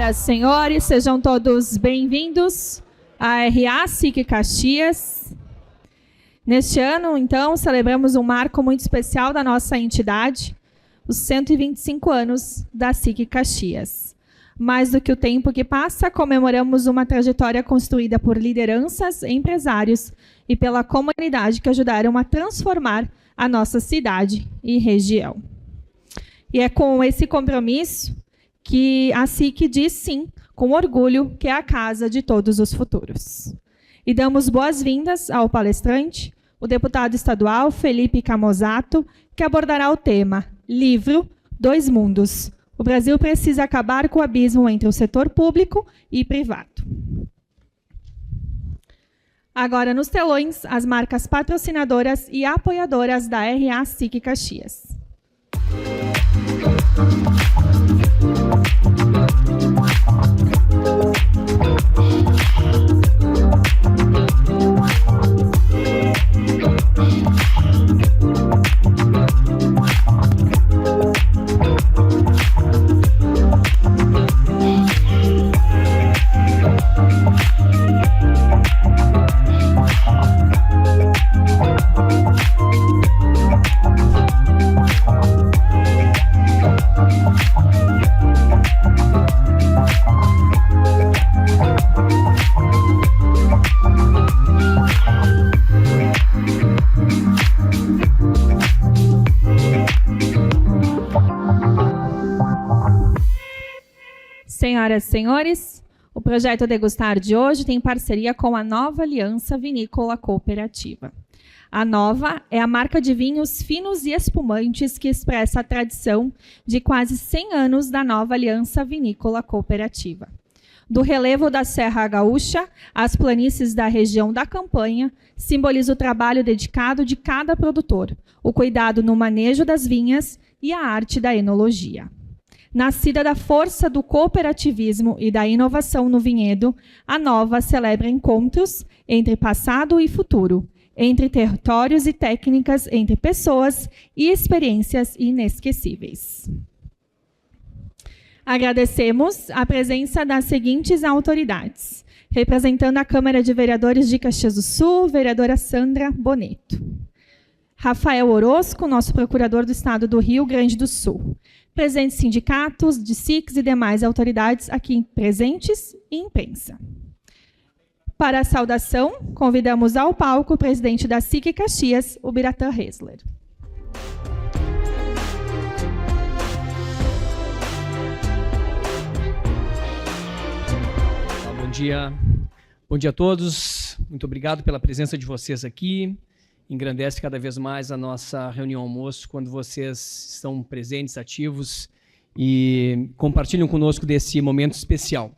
Senhoras e senhores, sejam todos bem-vindos à RA SIC Caxias. Neste ano, então, celebramos um marco muito especial da nossa entidade, os 125 anos da SIC Caxias. Mais do que o tempo que passa, comemoramos uma trajetória construída por lideranças, empresários e pela comunidade que ajudaram a transformar a nossa cidade e região. E é com esse compromisso que a SIC diz sim, com orgulho, que é a casa de todos os futuros. E damos boas-vindas ao palestrante, o deputado estadual Felipe Camozzato, que abordará o tema Livro, Dois Mundos. O Brasil precisa acabar com o abismo entre o setor público e privado. Agora, nos telões, as marcas patrocinadoras e apoiadoras da RA SIC Caxias. Senhoras e senhores, o projeto Degustar de hoje tem parceria com a Nova Aliança Vinícola Cooperativa. A Nova é a marca de vinhos finos e espumantes que expressa a tradição de quase 100 anos da Nova Aliança Vinícola Cooperativa. Do relevo da Serra Gaúcha às planícies da região da Campanha, simboliza o trabalho dedicado de cada produtor, o cuidado no manejo das vinhas e a arte da enologia. Nascida da força do cooperativismo e da inovação no vinhedo, a Nova celebra encontros entre passado e futuro, entre territórios e técnicas, entre pessoas e experiências inesquecíveis. Agradecemos a presença das seguintes autoridades. Representando a Câmara de Vereadores de Caxias do Sul, vereadora Sandra Boneto. Rafael Orozco, nosso procurador do Estado do Rio Grande do Sul. Presentes sindicatos, de SICs e demais autoridades aqui presentes e imprensa. Para a saudação, convidamos ao palco o presidente da SIC Caxias, o Biratã Hesler. Bom dia. Bom dia a todos. Muito obrigado pela presença de vocês aqui. Engrandece cada vez mais a nossa reunião almoço quando vocês estão presentes, ativos e compartilham conosco desse momento especial.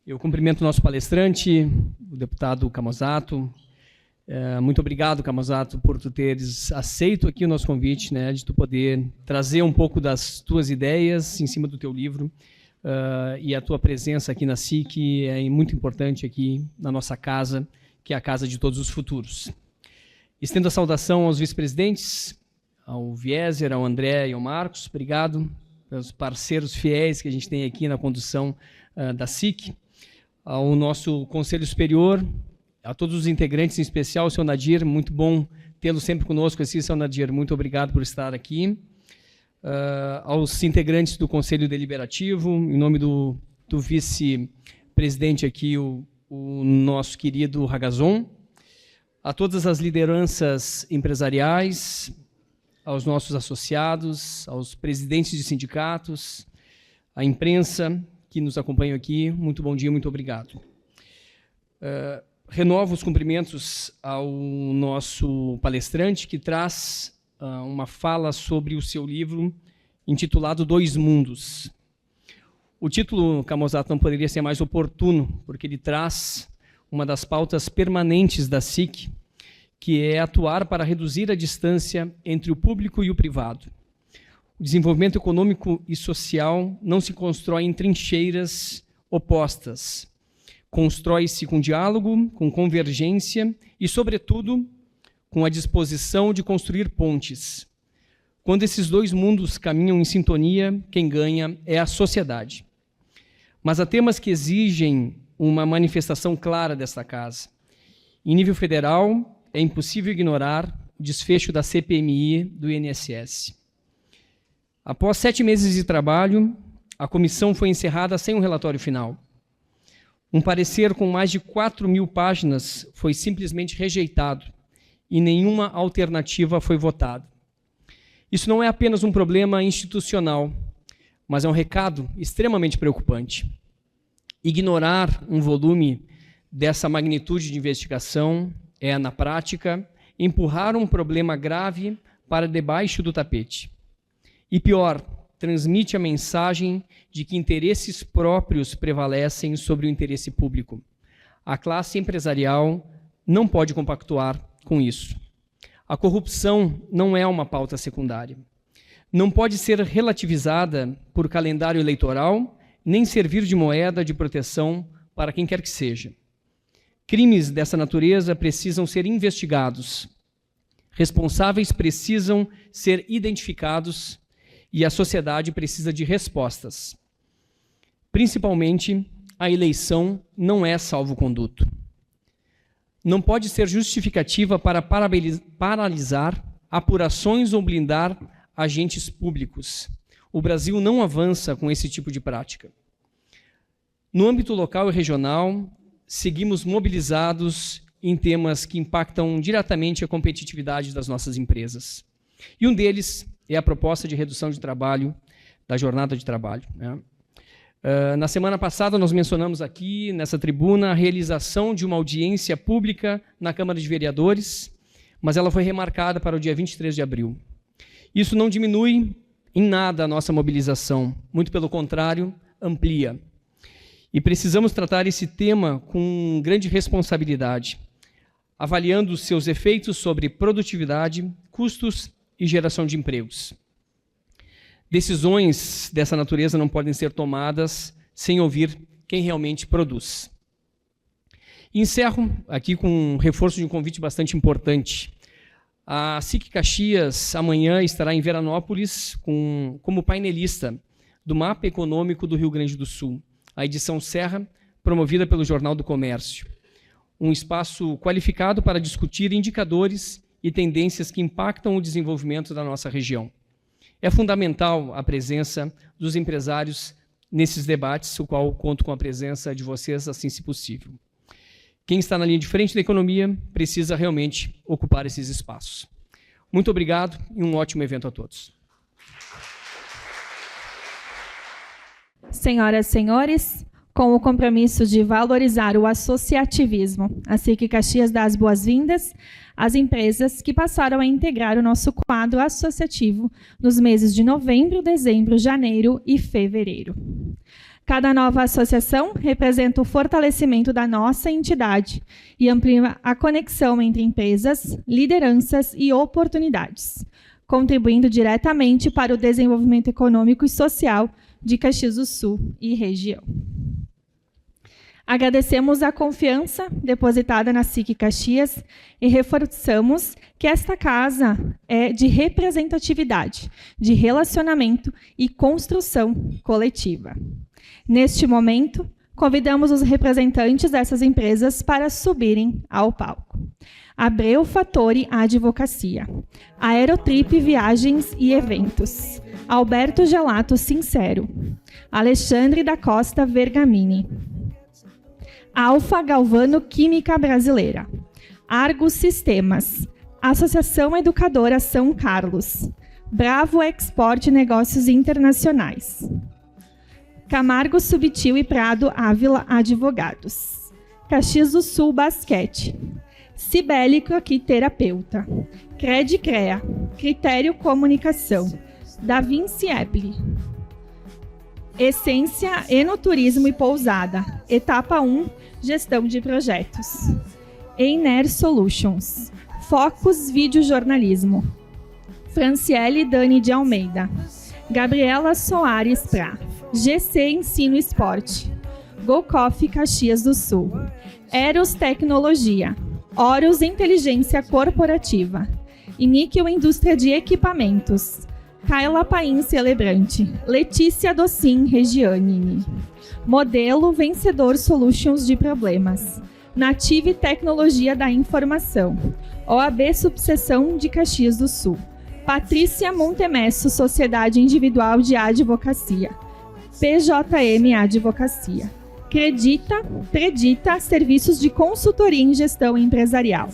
Eu cumprimento o nosso palestrante, o deputado Camozzato. Muito obrigado, Camozzato, por tu teres aceito aqui o nosso convite, né, de tu poder trazer um pouco das tuas ideias em cima do teu livro. E a tua presença aqui na SIC é muito importante aqui na nossa casa, que é a casa de todos os futuros. Estendo a saudação aos vice-presidentes, ao Vieser, ao André e ao Marcos. Obrigado pelos parceiros fiéis que a gente tem aqui na condução da SIC. Ao nosso Conselho Superior, a todos os integrantes, em especial ao senhor Nadir. Muito bom tê-lo sempre conosco assim, senhor Nadir. Muito obrigado por estar aqui. Aos integrantes do Conselho Deliberativo, em nome do vice-presidente aqui, o nosso querido Ragazon. A todas as lideranças empresariais, aos nossos associados, aos presidentes de sindicatos, à imprensa que nos acompanha aqui, muito bom dia, muito obrigado. Renovo os cumprimentos ao nosso palestrante, que traz uma fala sobre o seu livro intitulado Dois Mundos. O título, Camozzato, não poderia ser mais oportuno, porque ele traz uma das pautas permanentes da SIC, que é atuar para reduzir a distância entre o público e o privado. O desenvolvimento econômico e social não se constrói em trincheiras opostas. Constrói-se com diálogo, com convergência e, sobretudo, com a disposição de construir pontes. Quando esses dois mundos caminham em sintonia, quem ganha é a sociedade. mas há temas que exigem uma manifestação clara desta casa. Em nível federal, é impossível ignorar o desfecho da CPMI do INSS. Após 7 meses de trabalho, a comissão foi encerrada sem um relatório final. Um parecer com mais de 4.000 páginas foi simplesmente rejeitado e nenhuma alternativa foi votada. Isso não é apenas um problema institucional, mas é um recado extremamente preocupante. Ignorar um volume dessa magnitude de investigação é, na prática, empurrar um problema grave para debaixo do tapete. E pior, transmite a mensagem de que interesses próprios prevalecem sobre o interesse público. A classe empresarial não pode compactuar com isso. A corrupção não é uma pauta secundária. Não pode ser relativizada por calendário eleitoral, nem servir de moeda de proteção para quem quer que seja. Crimes dessa natureza precisam ser investigados. Responsáveis precisam ser identificados e a sociedade precisa de respostas. Principalmente, a eleição não é salvo-conduto. Não pode ser justificativa para paralisar apurações ou blindar agentes públicos. O Brasil não avança com esse tipo de prática. No âmbito local e regional, seguimos mobilizados em temas que impactam diretamente a competitividade das nossas empresas. E um deles é a proposta de redução de trabalho, da jornada de trabalho, né? Na semana passada, nós mencionamos aqui, nessa tribuna, a realização de uma audiência pública na Câmara de Vereadores, mas ela foi remarcada para o dia 23 de abril. Isso não diminui em nada a nossa mobilização, muito pelo contrário, amplia. E precisamos tratar esse tema com grande responsabilidade, avaliando os seus efeitos sobre produtividade, custos e geração de empregos. Decisões dessa natureza não podem ser tomadas sem ouvir quem realmente produz. Encerro aqui com um reforço de um convite bastante importante. A SIC Caxias amanhã estará em Veranópolis como painelista do Mapa Econômico do Rio Grande do Sul, a edição Serra, promovida pelo Jornal do Comércio. Um espaço qualificado para discutir indicadores e tendências que impactam o desenvolvimento da nossa região. É fundamental a presença dos empresários nesses debates, o qual conto com a presença de vocês, assim se possível. Quem está na linha de frente da economia precisa realmente ocupar esses espaços. Muito obrigado e um ótimo evento a todos. Senhoras e senhores, com o compromisso de valorizar o associativismo, a SIC Caxias dá as boas-vindas às empresas que passaram a integrar o nosso quadro associativo nos meses de novembro, dezembro, janeiro e fevereiro. Cada nova associação representa o fortalecimento da nossa entidade e amplia a conexão entre empresas, lideranças e oportunidades, contribuindo diretamente para o desenvolvimento econômico e social de Caxias do Sul e região. Agradecemos a confiança depositada na SIC Caxias e reforçamos que esta casa é de representatividade, de relacionamento e construção coletiva. Neste momento, convidamos os representantes dessas empresas para subirem ao palco. Abreu Fattori Advocacia, Aerotrip Viagens e Eventos, Alberto Gelato Sincero, Alexandre da Costa Vergamini, Alfa Galvano Química Brasileira, Argos Sistemas, Associação Educadora São Carlos, Bravo Export Negócios Internacionais, Camargo Subtil e Prado Ávila Advogados, Caxias do Sul Basquete, Cibele Croqui Terapeuta, Cred Crea, Critério Comunicação, Da Vinci Epli, Essência Enoturismo e Pousada, Etapa 1, Gestão de Projetos, Einer Solutions, Focus Videojornalismo, Franciele Dani de Almeida, Gabriela Soares Prá, GC Ensino Esporte, Go Coffee Caxias do Sul, Eros Tecnologia, Horus Inteligência Corporativa, Iníquel Indústria de Equipamentos, Kaila Paim Celebrante, Letícia Docin Regiane, Modelo Vencedor Solutions de Problemas, Native Tecnologia da Informação, OAB Subseção de Caxias do Sul, Patrícia Montemesso Sociedade Individual de Advocacia, PJM Advocacia, Predita Serviços de Consultoria em Gestão Empresarial,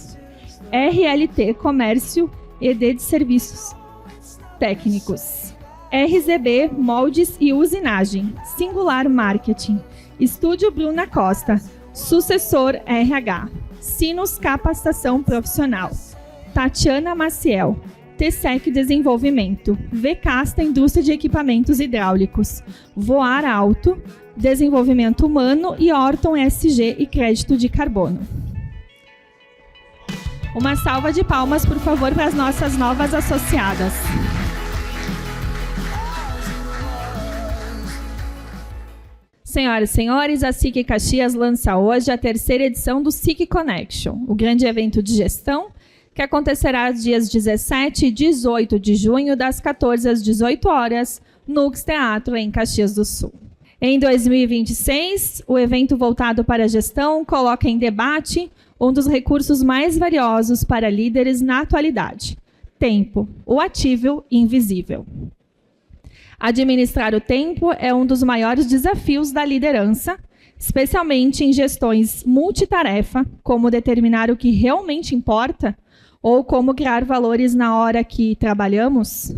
RLT Comércio ED de Serviços Técnicos, RZB Moldes e Usinagem, Singular Marketing, Estúdio Bruna Costa, Sucessor RH, Sinus Capacitação Profissional, Tatiana Maciel, TSEC Desenvolvimento, VCasta Indústria de Equipamentos Hidráulicos, Voar Alto, Desenvolvimento Humano e Orton SG e Crédito de Carbono. Uma salva de palmas, por favor, para as nossas novas associadas. Senhoras e senhores, a SIC Caxias lança hoje a terceira edição do SIC Connection, o grande evento de gestão que acontecerá dias 17 e 18 de junho, das 14 às 18 horas, no UX Teatro, em Caxias do Sul. Em 2026, o evento voltado para a gestão coloca em debate um dos recursos mais valiosos para líderes na atualidade: tempo, o ativo invisível. Administrar o tempo é um dos maiores desafios da liderança, especialmente em gestões multitarefa, como determinar o que realmente importa ou como criar valores na hora que trabalhamos.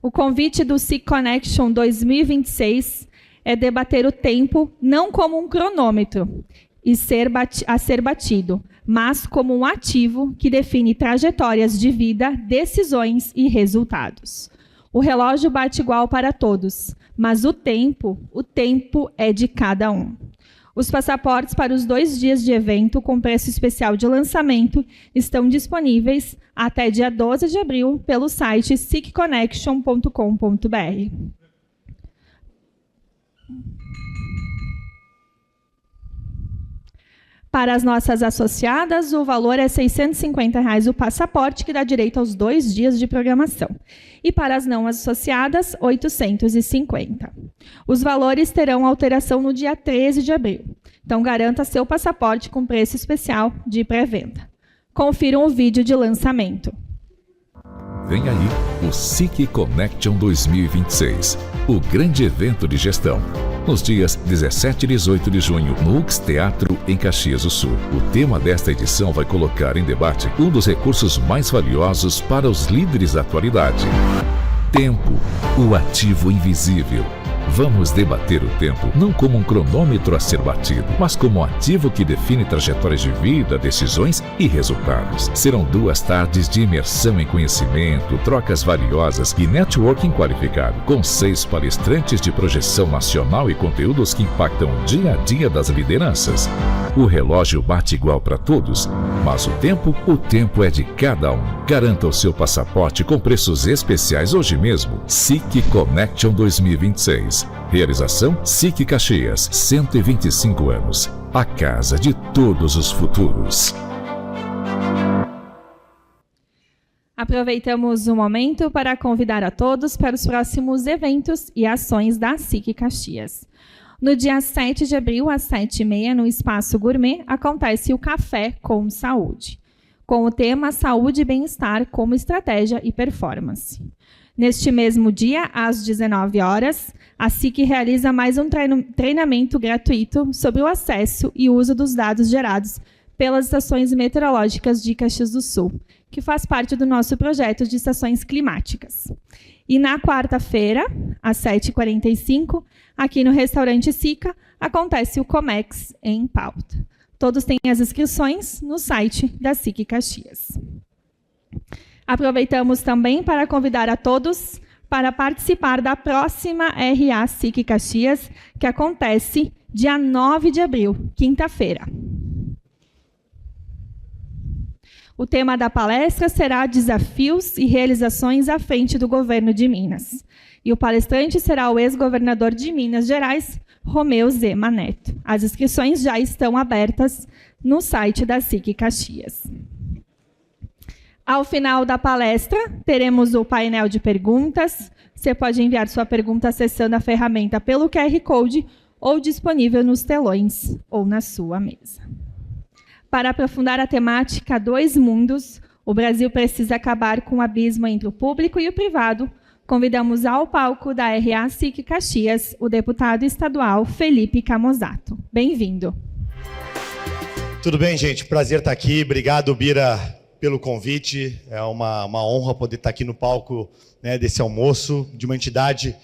O convite do SIC Connection 2026 é debater o tempo não como um cronômetro a ser batido, mas como um ativo que define trajetórias de vida, decisões e resultados. O relógio bate igual para todos, mas o tempo é de cada um. Os passaportes para os 2 dias de evento com preço especial de lançamento estão disponíveis até dia 12 de abril pelo site sicconnection.com.br. Para as nossas associadas, o valor é R$ 650 o passaporte, que dá direito aos 2 dias de programação. E para as não associadas, R$ 850. Os valores terão alteração no dia 13 de abril. Então, garanta seu passaporte com preço especial de pré-venda. Confiram o vídeo de lançamento. Vem aí o SIC Connection 2026, o grande evento de gestão. Nos dias 17 e 18 de junho, no UX Teatro, em Caxias do Sul. O tema desta edição vai colocar em debate um dos recursos mais valiosos para os líderes da atualidade: tempo, o ativo invisível. Vamos debater o tempo não como um cronômetro a ser batido, mas como um ativo que define trajetórias de vida, decisões e resultados. Serão 2 tardes de imersão em conhecimento, trocas valiosas e networking qualificado, com 6 palestrantes de projeção nacional e conteúdos que impactam o dia a dia das lideranças. O relógio bate igual para todos, mas o tempo é de cada um. Garanta o seu passaporte com preços especiais hoje mesmo. SIC Connection 2026. Realização SIC Caxias, 125 anos. A casa de todos os futuros. Aproveitamos o momento para convidar a todos para os próximos eventos e ações da SIC Caxias. No dia 7 de abril, às 7h30, no Espaço Gourmet, acontece o Café com Saúde, com o tema Saúde e Bem-Estar como Estratégia e Performance. Neste mesmo dia, às 19 horas, a SIC realiza mais um treinamento gratuito sobre o acesso e uso dos dados gerados pelas estações meteorológicas de Caxias do Sul, que faz parte do nosso projeto de estações climáticas. E na quarta-feira, às 7h45, aqui no restaurante Sica, acontece o Comex em pauta. Todos têm as inscrições no site da SIC Caxias. Aproveitamos também para convidar a todos para participar da próxima RA SIC Caxias, que acontece dia 9 de abril, quinta-feira. O tema da palestra será Desafios e Realizações à frente do Governo de Minas. E o palestrante será o ex-governador de Minas Gerais, Romeu Zema Neto. As inscrições já estão abertas no site da SIC Caxias. Ao final da palestra, teremos o painel de perguntas. Você pode enviar sua pergunta acessando a ferramenta pelo QR Code ou disponível nos telões ou na sua mesa. Para aprofundar a temática Dois Mundos, o Brasil precisa acabar com o abismo entre o público e o privado. Convidamos ao palco da RA-SIC Caxias o deputado estadual Felipe Camozzato. Bem-vindo. Tudo bem, gente? Prazer estar aqui. Obrigado, Bira, pelo convite. É uma honra poder estar aqui no palco, né, desse almoço de uma entidade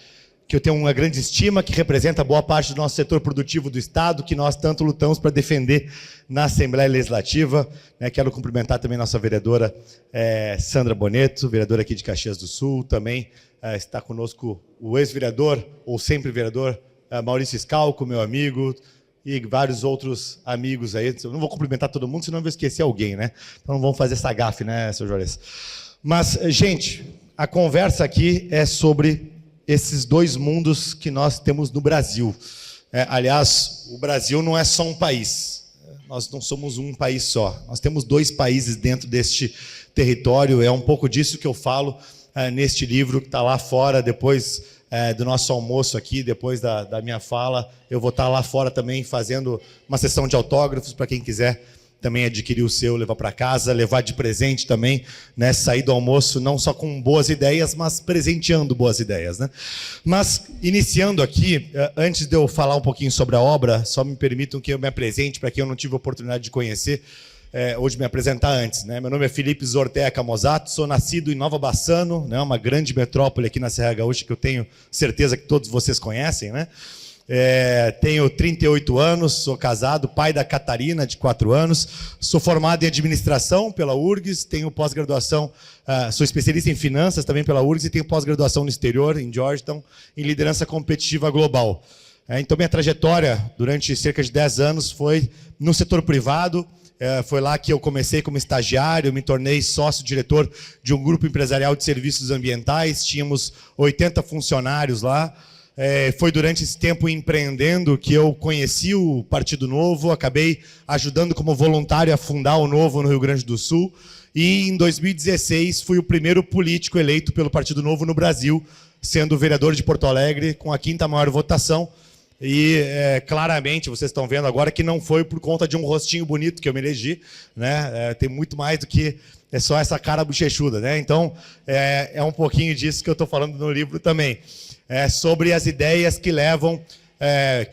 que eu tenho uma grande estima, que representa boa parte do nosso setor produtivo do Estado, que nós tanto lutamos para defender na Assembleia Legislativa. Quero cumprimentar também nossa vereadora Sandra Boneto, vereadora aqui de Caxias do Sul. Também está conosco o ex-vereador, ou sempre vereador, Maurício Scalco, meu amigo, e vários outros amigos aí. Eu não vou cumprimentar todo mundo, senão eu vou esquecer alguém, né? Então não vamos fazer essa gafe, né, seu Juarez? Mas, gente, a conversa aqui é sobre esses dois mundos que nós temos no Brasil. Aliás, o Brasil não é só um país. Nós não somos um país só. Nós temos dois países dentro deste território. É um pouco disso que eu falo neste livro que está lá fora, depois do nosso almoço aqui, depois da minha fala. Eu vou estar lá fora também fazendo uma sessão de autógrafos para quem quiser também adquirir o seu, levar para casa, levar de presente também, né? Sair do almoço não só com boas ideias, mas presenteando boas ideias, né? Mas, iniciando aqui, antes de eu falar um pouquinho sobre a obra, só me permitam que eu me apresente para quem eu não tive a oportunidade de conhecer, ou de me apresentar antes, né? Meu nome é Felipe Zortea Camozzato, sou nascido em Nova Bassano, né? Uma grande metrópole aqui na Serra Gaúcha que eu tenho certeza que todos vocês conhecem, né? Tenho 38 anos, sou casado, pai da Catarina, de 4 anos, sou formado em administração pela URGS, tenho pós-graduação, sou especialista em finanças também pela URGS e tenho pós-graduação no exterior, em Georgetown, em liderança competitiva global. Então, minha trajetória durante cerca de 10 anos foi no setor privado. Foi lá que eu comecei como estagiário, me tornei sócio-diretor de um grupo empresarial de serviços ambientais, tínhamos 80 funcionários lá. Foi durante esse tempo empreendendo que eu conheci o Partido Novo, acabei ajudando como voluntário a fundar o Novo no Rio Grande do Sul e em 2016 fui o primeiro político eleito pelo Partido Novo no Brasil, sendo vereador de Porto Alegre com a 5ª maior votação. E claramente vocês estão vendo agora que não foi por conta de um rostinho bonito que eu me elegi, né? Tem muito mais do que só essa cara bochechuda, né? Então é um pouquinho disso que eu estou falando no livro também. Sobre as ideias que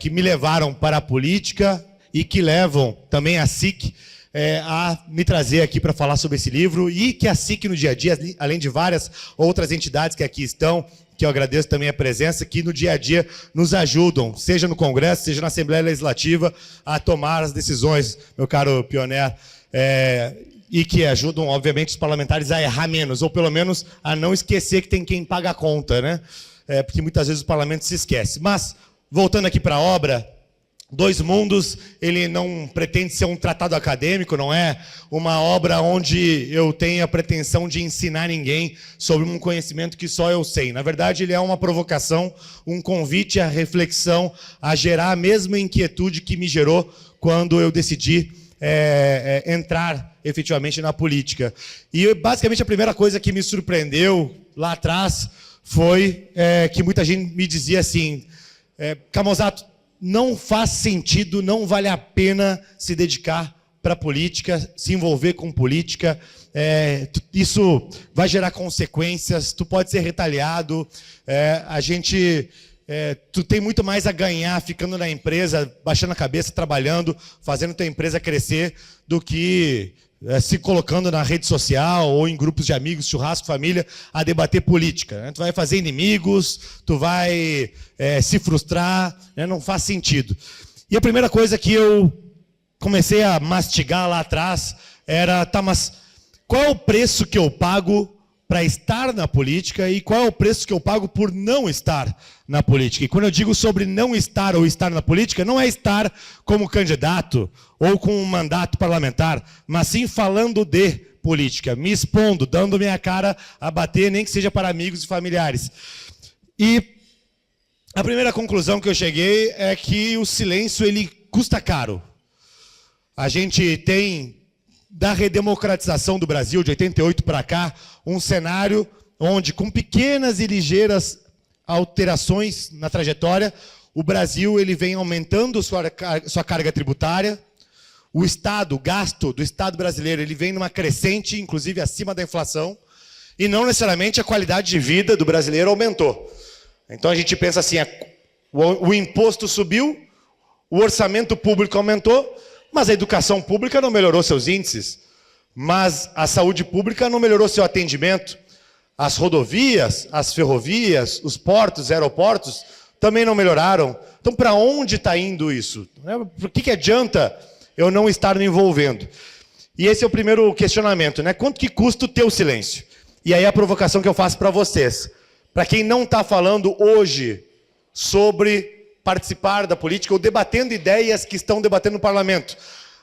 que me levaram para a política e que levam também a SIC a me trazer aqui para falar sobre esse livro e que a SIC no dia a dia, além de várias outras entidades que aqui estão, que eu agradeço também a presença, que no dia a dia nos ajudam, seja no Congresso, seja na Assembleia Legislativa, a tomar as decisões, meu caro Pioner, e que ajudam, obviamente, os parlamentares a errar menos, ou pelo menos a não esquecer que tem quem paga a conta, né? Porque muitas vezes o parlamento se esquece. Mas, voltando aqui para a obra, Dois Mundos, ele não pretende ser um tratado acadêmico, não é uma obra onde eu tenho a pretensão de ensinar ninguém sobre um conhecimento que só eu sei. Na verdade, ele é uma provocação, um convite à reflexão, a gerar a mesma inquietude que me gerou quando eu decidi entrar efetivamente na política. E, basicamente, a primeira coisa que me surpreendeu lá atrás foi que muita gente me dizia assim, Camozzato, não faz sentido, não vale a pena se dedicar para a política, se envolver com política, isso vai gerar consequências, tu pode ser retaliado, tu tem muito mais a ganhar ficando na empresa, baixando a cabeça, trabalhando, fazendo tua empresa crescer, do que se colocando na rede social ou em grupos de amigos, churrasco, família, a debater política, né? Tu vai fazer inimigos, tu vai se frustrar, né? Não faz sentido. E a primeira coisa que eu comecei a mastigar lá atrás era, tá, mas qual é o preço que eu pago para estar na política e qual é o preço que eu pago por não estar na política? E quando eu digo sobre não estar ou estar na política, não é estar como candidato ou com um mandato parlamentar, mas sim falando de política, me expondo, dando minha cara a bater, nem que seja para amigos e familiares. E a primeira conclusão que eu cheguei é que o silêncio ele custa caro. A gente tem da redemocratização do Brasil, de 88 para cá, um cenário onde, com pequenas e ligeiras alterações na trajetória, o Brasil ele vem aumentando sua carga tributária, o Estado, o gasto do Estado brasileiro, ele vem numa crescente, inclusive acima da inflação, e não necessariamente a qualidade de vida do brasileiro aumentou. Então a gente pensa assim, o imposto subiu, o orçamento público aumentou, mas a educação pública não melhorou seus índices, mas a saúde pública não melhorou seu atendimento, as rodovias, as ferrovias, os portos, os aeroportos também não melhoraram. Então, para onde está indo isso? Por que adianta eu não estar me envolvendo? E esse é o primeiro questionamento, né? Quanto que custa o teu silêncio? E aí a provocação que eu faço para vocês. Para quem não está falando hoje sobre participar da política ou debatendo ideias que estão debatendo no parlamento.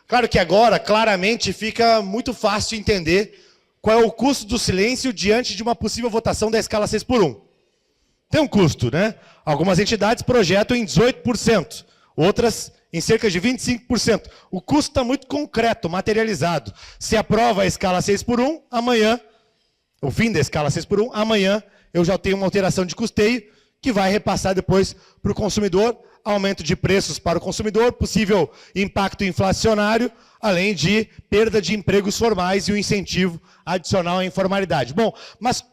Claro que agora, claramente, fica muito fácil entender qual é o custo do silêncio diante de uma possível votação da escala 6x1. Tem um custo, né? Algumas entidades projetam em 18%, outras em cerca de 25%. O custo está muito concreto, materializado. Se aprova a escala 6x1, amanhã, o fim da escala 6x1, amanhã eu já tenho uma alteração de custeio que vai repassar depois para o consumidor, aumento de preços para o consumidor, possível impacto inflacionário, além de perda de empregos formais e um incentivo adicional à informalidade. Bom, mas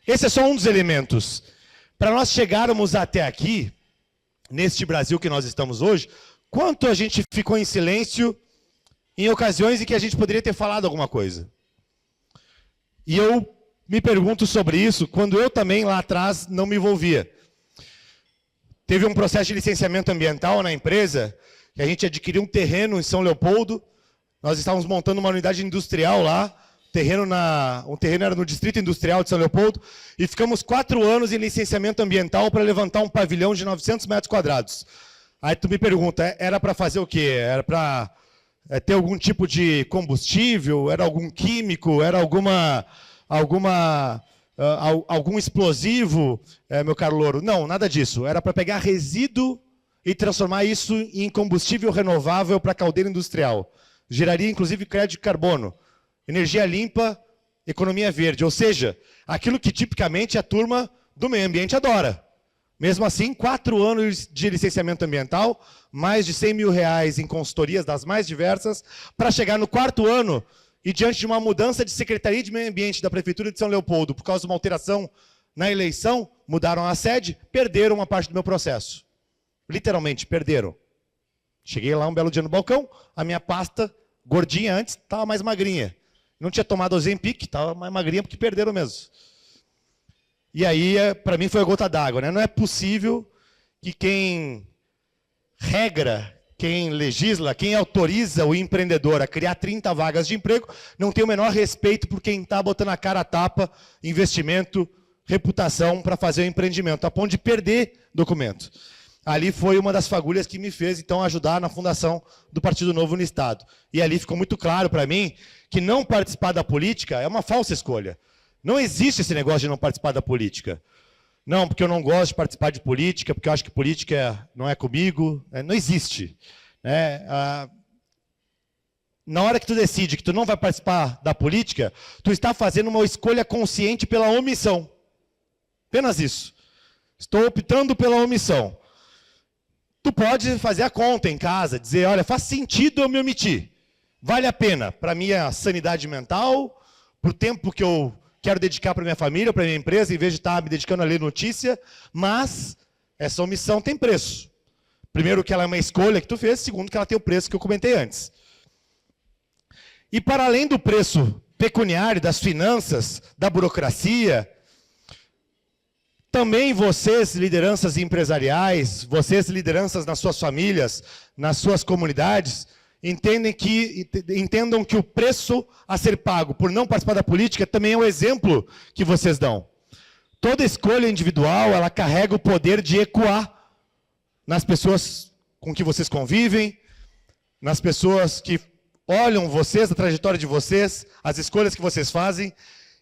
esse é só um dos elementos. Para nós chegarmos até aqui, neste Brasil que nós estamos hoje, quanto a gente ficou em silêncio em ocasiões em que a gente poderia ter falado alguma coisa? E eu me pergunto sobre isso quando eu também lá atrás não me envolvia. Teve um processo de licenciamento ambiental na empresa, que a gente adquiriu um terreno em São Leopoldo, nós estávamos montando uma unidade industrial lá, o terreno era no Distrito Industrial de São Leopoldo, e ficamos 4 anos em licenciamento ambiental para levantar um pavilhão de 900 metros quadrados. Aí tu me pergunta, era para fazer o quê? Era para ter algum tipo de combustível? Era algum químico? Era algum explosivo, meu caro Louro? Não, nada disso. Era para pegar resíduo e transformar isso em combustível renovável para a caldeira industrial. Geraria, inclusive, crédito de carbono. Energia limpa, economia verde. Ou seja, aquilo que tipicamente a turma do meio ambiente adora. Mesmo assim, 4 anos de licenciamento ambiental, mais de 100 mil reais em consultorias das mais diversas, para chegar no 4º ano e diante de uma mudança de Secretaria de Meio Ambiente da Prefeitura de São Leopoldo, por causa de uma alteração na eleição, mudaram a sede, perderam uma parte do meu processo. Literalmente, perderam. Cheguei lá um belo dia no balcão, a minha pasta, gordinha antes, estava mais magrinha. Não tinha tomado Ozempic, estava mais magrinha porque perderam mesmo. E aí, para mim, foi a gota d'água, né? Não é possível que quem regra, quem legisla, quem autoriza o empreendedor a criar 30 vagas de emprego, não tem o menor respeito por quem está botando a cara a tapa, investimento, reputação para fazer o empreendimento, a ponto de perder documento. Ali foi uma das fagulhas que me fez, então, ajudar na fundação do Partido Novo no Estado. E ali ficou muito claro para mim que não participar da política é uma falsa escolha. Não existe esse negócio de não participar da política. Não, porque eu não gosto de participar de política, porque eu acho que política não é comigo. Não existe. Na hora que tu decide que tu não vai participar da política, tu está fazendo uma escolha consciente pela omissão. Apenas isso. Estou optando pela omissão. Tu pode fazer a conta em casa, dizer, olha, faz sentido eu me omitir. Vale a pena para a minha sanidade mental, para o tempo que eu quero dedicar para minha família, para minha empresa, em vez de estar me dedicando a ler notícia, mas essa omissão tem preço. Primeiro, que ela é uma escolha que tu fez, segundo, que ela tem o preço que eu comentei antes. E para além do preço pecuniário, das finanças, da burocracia, também vocês, lideranças empresariais, vocês, lideranças nas suas famílias, nas suas comunidades, entendam que o preço a ser pago por não participar da política também é um exemplo que vocês dão. Toda escolha individual, ela carrega o poder de ecoar nas pessoas com que vocês convivem, nas pessoas que olham vocês, a trajetória de vocês, as escolhas que vocês fazem.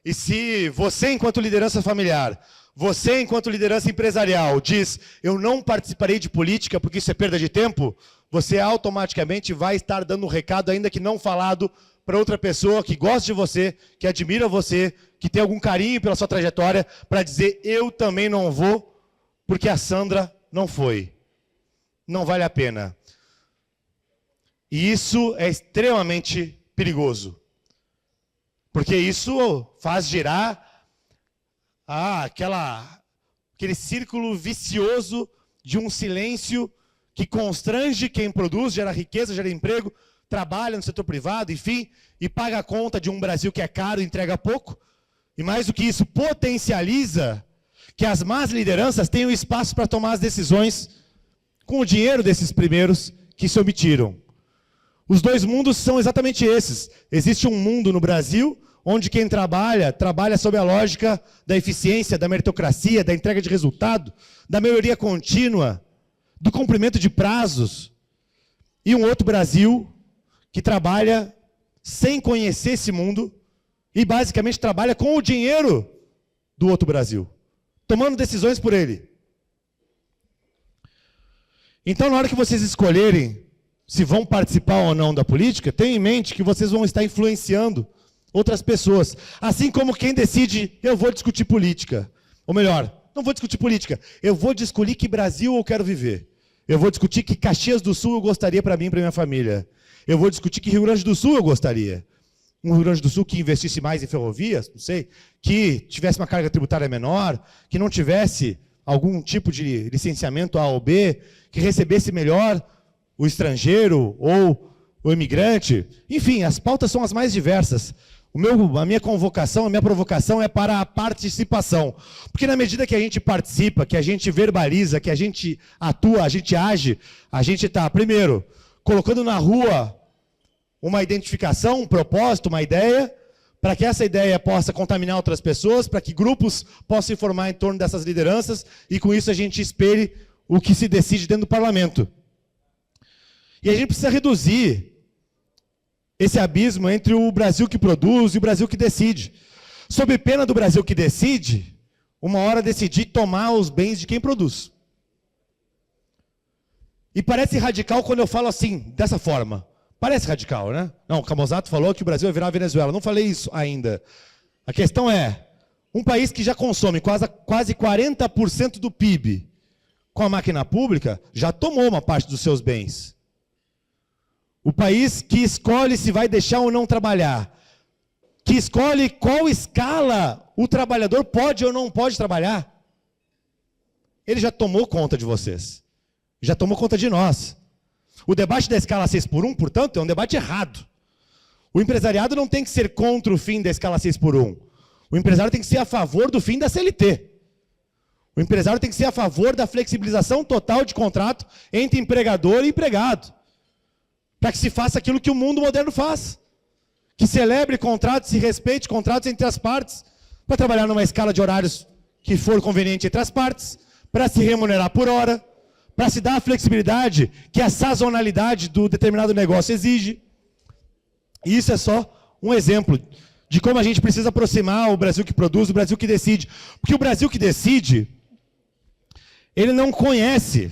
E se você, enquanto liderança familiar, você, enquanto liderança empresarial, diz, eu não participarei de política porque isso é perda de tempo, você automaticamente vai estar dando um recado, ainda que não falado, para outra pessoa que gosta de você, que admira você, que tem algum carinho pela sua trajetória, para dizer, eu também não vou, porque a Sandra não foi. Não vale a pena. E isso é extremamente perigoso. Porque isso faz girar aquele círculo vicioso de um silêncio que constrange quem produz, gera riqueza, gera emprego, trabalha no setor privado, enfim, e paga a conta de um Brasil que é caro e entrega pouco. E mais do que isso, potencializa que as más lideranças tenham espaço para tomar as decisões com o dinheiro desses primeiros que se omitiram. Os dois mundos são exatamente esses. Existe um mundo no Brasil onde quem trabalha sob a lógica da eficiência, da meritocracia, da entrega de resultado, da melhoria contínua, do cumprimento de prazos. E um outro Brasil que trabalha sem conhecer esse mundo e basicamente trabalha com o dinheiro do outro Brasil, tomando decisões por ele. Então, na hora que vocês escolherem se vão participar ou não da política, tenham em mente que vocês vão estar influenciando outras pessoas. Assim como quem decide, eu vou discutir política. Ou melhor, não vou discutir política, eu vou discutir que Brasil eu quero viver. Eu vou discutir que Caxias do Sul eu gostaria para mim e para minha família. Eu vou discutir que Rio Grande do Sul eu gostaria. Um Rio Grande do Sul que investisse mais em ferrovias, não sei, que tivesse uma carga tributária menor, que não tivesse algum tipo de licenciamento A ou B, que recebesse melhor o estrangeiro ou o imigrante. Enfim, as pautas são as mais diversas. A minha convocação, a minha provocação é para a participação. Porque na medida que a gente participa, que a gente verbaliza, que a gente atua, a gente age, a gente está, primeiro, colocando na rua uma identificação, um propósito, uma ideia, para que essa ideia possa contaminar outras pessoas, para que grupos possam se formar em torno dessas lideranças, e com isso a gente espere o que se decide dentro do parlamento. E a gente precisa reduzir esse abismo entre o Brasil que produz e o Brasil que decide. Sob pena do Brasil que decide, uma hora decidir tomar os bens de quem produz. E parece radical quando eu falo assim, dessa forma. Parece radical, né? Não, o Camozato falou que o Brasil vai virar a Venezuela. Não falei isso ainda. A questão é, um país que já consome quase 40% do PIB com a máquina pública, já tomou uma parte dos seus bens. O país que escolhe se vai deixar ou não trabalhar, que escolhe qual escala o trabalhador pode ou não pode trabalhar, ele já tomou conta de vocês, já tomou conta de nós. O debate da escala 6x1, portanto, é um debate errado. O empresariado não tem que ser contra o fim da escala 6x1. O empresário tem que ser a favor do fim da CLT. O empresário tem que ser a favor da flexibilização total de contrato entre empregador e empregado, para que se faça aquilo que o mundo moderno faz. Que celebre contratos, se respeite contratos entre as partes, para trabalhar numa escala de horários que for conveniente entre as partes, para se remunerar por hora, para se dar a flexibilidade que a sazonalidade do determinado negócio exige. E isso é só um exemplo de como a gente precisa aproximar o Brasil que produz, o Brasil que decide. Porque o Brasil que decide, ele não conhece,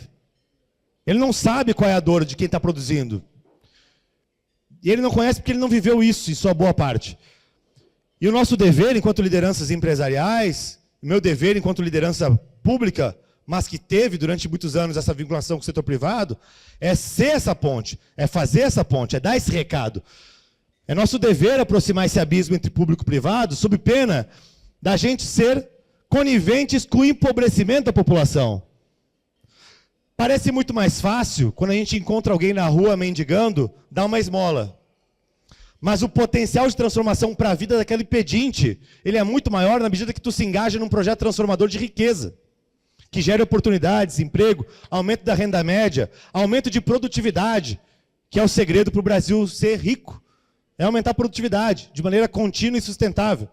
ele não sabe qual é a dor de quem está produzindo. E ele não conhece porque ele não viveu isso, em sua boa parte. E o nosso dever, enquanto lideranças empresariais, o meu dever enquanto liderança pública, mas que teve durante muitos anos essa vinculação com o setor privado, é ser essa ponte, é fazer essa ponte, é dar esse recado. É nosso dever aproximar esse abismo entre público e privado, sob pena da gente ser coniventes com o empobrecimento da população. Parece muito mais fácil, quando a gente encontra alguém na rua mendigando, dar uma esmola. Mas o potencial de transformação para a vida daquele pedinte, ele é muito maior na medida que tu se engaja num projeto transformador de riqueza, que gere oportunidades, emprego, aumento da renda média, aumento de produtividade, que é o segredo para o Brasil ser rico. É aumentar a produtividade, de maneira contínua e sustentável.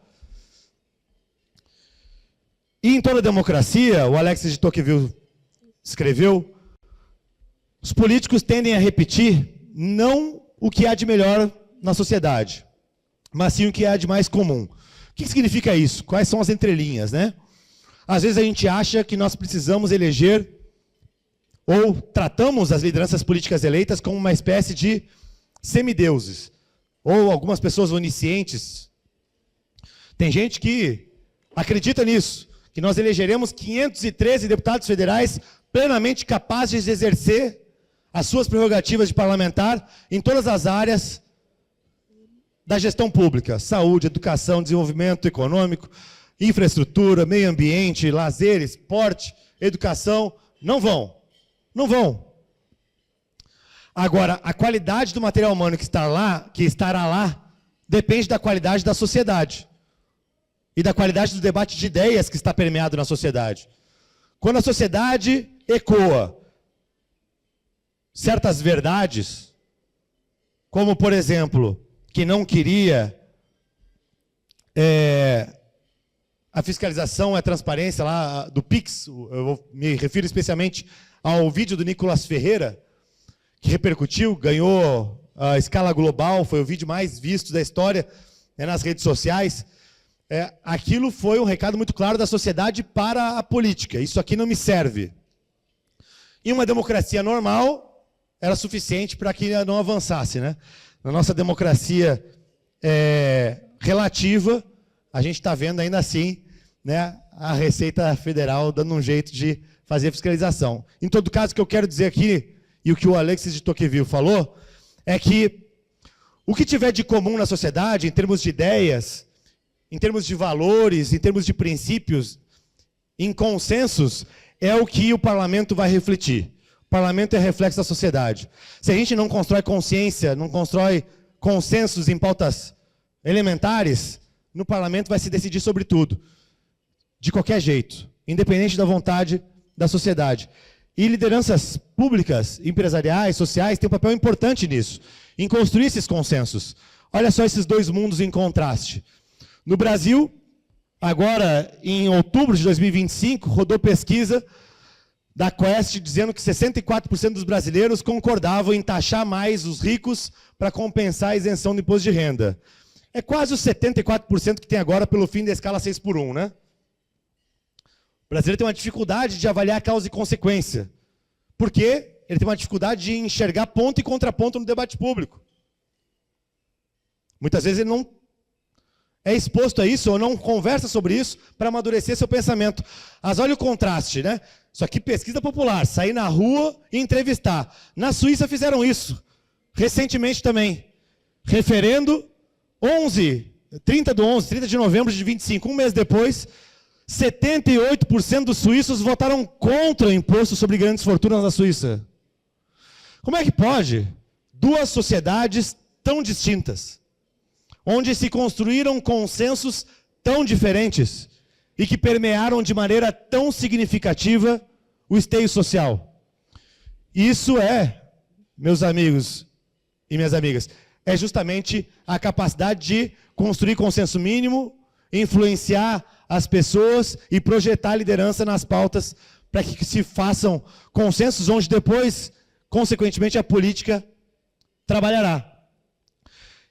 E em toda a democracia, o Alexis de Tocqueville escreveu, os políticos tendem a repetir não o que há de melhor na sociedade, mas sim o que há de mais comum. O que significa isso? Quais são as entrelinhas, né? Às vezes a gente acha que nós precisamos eleger, ou tratamos as lideranças políticas eleitas como uma espécie de semideuses. ou algumas pessoas oniscientes. Tem gente que acredita nisso, que nós elegeremos 513 deputados federais plenamente capazes de exercer as suas prerrogativas de parlamentar em todas as áreas da gestão pública: saúde, educação, desenvolvimento econômico, infraestrutura, meio ambiente, lazer, esporte, educação. Não vão. Não vão. Agora, a qualidade do material humano que estará lá, depende da qualidade da sociedade e da qualidade do debate de ideias que está permeado na sociedade. Quando a sociedade ecoa certas verdades, como, por exemplo, que não queria a fiscalização e a transparência lá do PIX, eu me refiro especialmente ao vídeo do Nicolas Ferreira, que repercutiu, ganhou a escala global, foi o vídeo mais visto da história nas redes sociais. Aquilo foi um recado muito claro da sociedade para a política: isso aqui não me serve. Em uma democracia normal, era suficiente para que não avançasse, né? Na nossa democracia relativa, a gente está vendo ainda assim, né, a Receita Federal dando um jeito de fazer fiscalização. Em todo caso, o que eu quero dizer aqui, e o que o Alexis de Tocqueville falou, é que o que tiver de comum na sociedade, em termos de ideias, em termos de valores, em termos de princípios, em consensos, é o que o parlamento vai refletir. O parlamento é reflexo da sociedade. Se a gente não constrói consciência, não constrói consensos em pautas elementares, no parlamento vai se decidir sobre tudo, de qualquer jeito, independente da vontade da sociedade. E lideranças públicas, empresariais, sociais, têm um papel importante nisso, em construir esses consensos. Olha só esses dois mundos em contraste. No Brasil, agora em outubro de 2025, rodou pesquisa da Quest dizendo que 64% dos brasileiros concordavam em taxar mais os ricos para compensar a isenção do imposto de renda. É quase os 74% que tem agora pelo fim da escala 6x1, né? O brasileiro tem uma dificuldade de avaliar causa e consequência. Por quê? Ele tem uma dificuldade de enxergar ponto e contraponto no debate público. Muitas vezes ele não é exposto a isso ou não conversa sobre isso para amadurecer seu pensamento. Mas olha o contraste, né? Isso aqui pesquisa popular, sair na rua e entrevistar. Na Suíça fizeram isso, recentemente também. Referendo, 30 de novembro de 25, um mês depois, 78% dos suíços votaram contra o imposto sobre grandes fortunas na Suíça. Como é que pode? Duas sociedades tão distintas, onde se construíram consensos tão diferentes e que permearam de maneira tão significativa o esteio social. Isso meus amigos e minhas amigas, é justamente a capacidade de construir consenso mínimo, influenciar as pessoas e projetar a liderança nas pautas para que se façam consensos onde depois, consequentemente, a política trabalhará.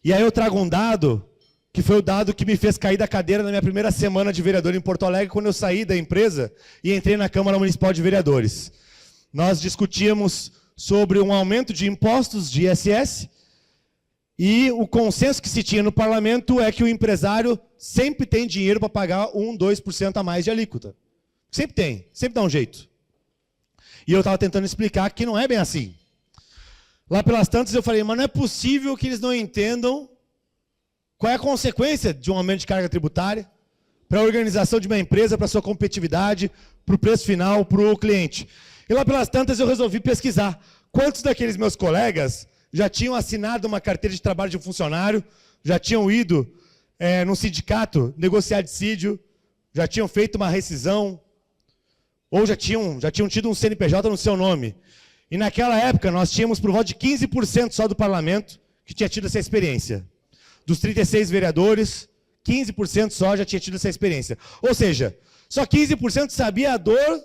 E aí eu trago um dado, que foi o dado que me fez cair da cadeira na minha primeira semana de vereador em Porto Alegre, quando eu saí da empresa e entrei na Câmara Municipal de Vereadores. Nós discutíamos sobre um aumento de impostos de ISS, e o consenso que se tinha no parlamento é que o empresário sempre tem dinheiro para pagar 2% a mais de alíquota. Sempre tem, sempre dá um jeito. E eu estava tentando explicar que não é bem assim. Lá pelas tantas eu falei, mas não é possível que eles não entendam qual é a consequência de um aumento de carga tributária para a organização de uma empresa, para a sua competitividade, para o preço final, para o cliente. E lá pelas tantas eu resolvi pesquisar quantos daqueles meus colegas já tinham assinado uma carteira de trabalho de um funcionário, já tinham ido num sindicato negociar dissídio, já tinham feito uma rescisão, ou já tinham tido um CNPJ no seu nome. E naquela época nós tínhamos por volta de 15% só do parlamento que tinha tido essa experiência. Dos 36 vereadores, 15% só já tinha tido essa experiência. Ou seja, só 15% sabia a dor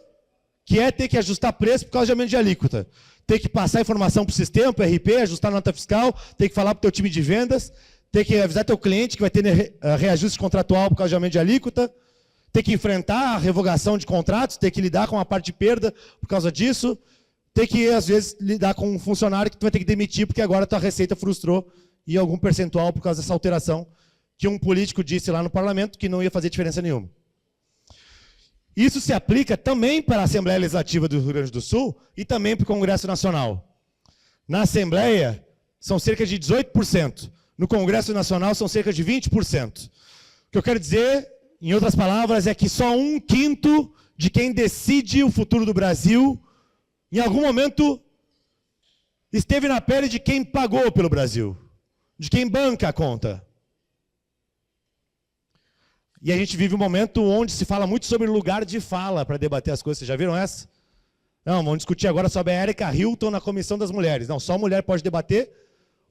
que é ter que ajustar preço por causa de aumento de alíquota. Ter que passar informação para o sistema, para o RP, ajustar a nota fiscal, ter que falar para o teu time de vendas, ter que avisar teu cliente que vai ter reajuste contratual por causa de aumento de alíquota, ter que enfrentar a revogação de contratos, ter que lidar com a parte de perda por causa disso, ter que, às vezes, lidar com um funcionário que tu vai ter que demitir porque agora a tua receita frustrou e algum percentual por causa dessa alteração que um político disse lá no parlamento que não ia fazer diferença nenhuma. Isso se aplica também para a Assembleia Legislativa do Rio Grande do Sul e também para o Congresso Nacional. Na Assembleia, são cerca de 18%. No Congresso Nacional, são cerca de 20%. O que eu quero dizer, em outras palavras, é que só 1/5 de quem decide o futuro do Brasil, em algum momento, esteve na pele de quem pagou pelo Brasil, de quem banca a conta. E a gente vive um momento onde se fala muito sobre lugar de fala para debater as coisas. Vocês já viram essa? Não, vamos discutir agora sobre a Erika Hilton na Comissão das Mulheres. Não, só mulher pode debater,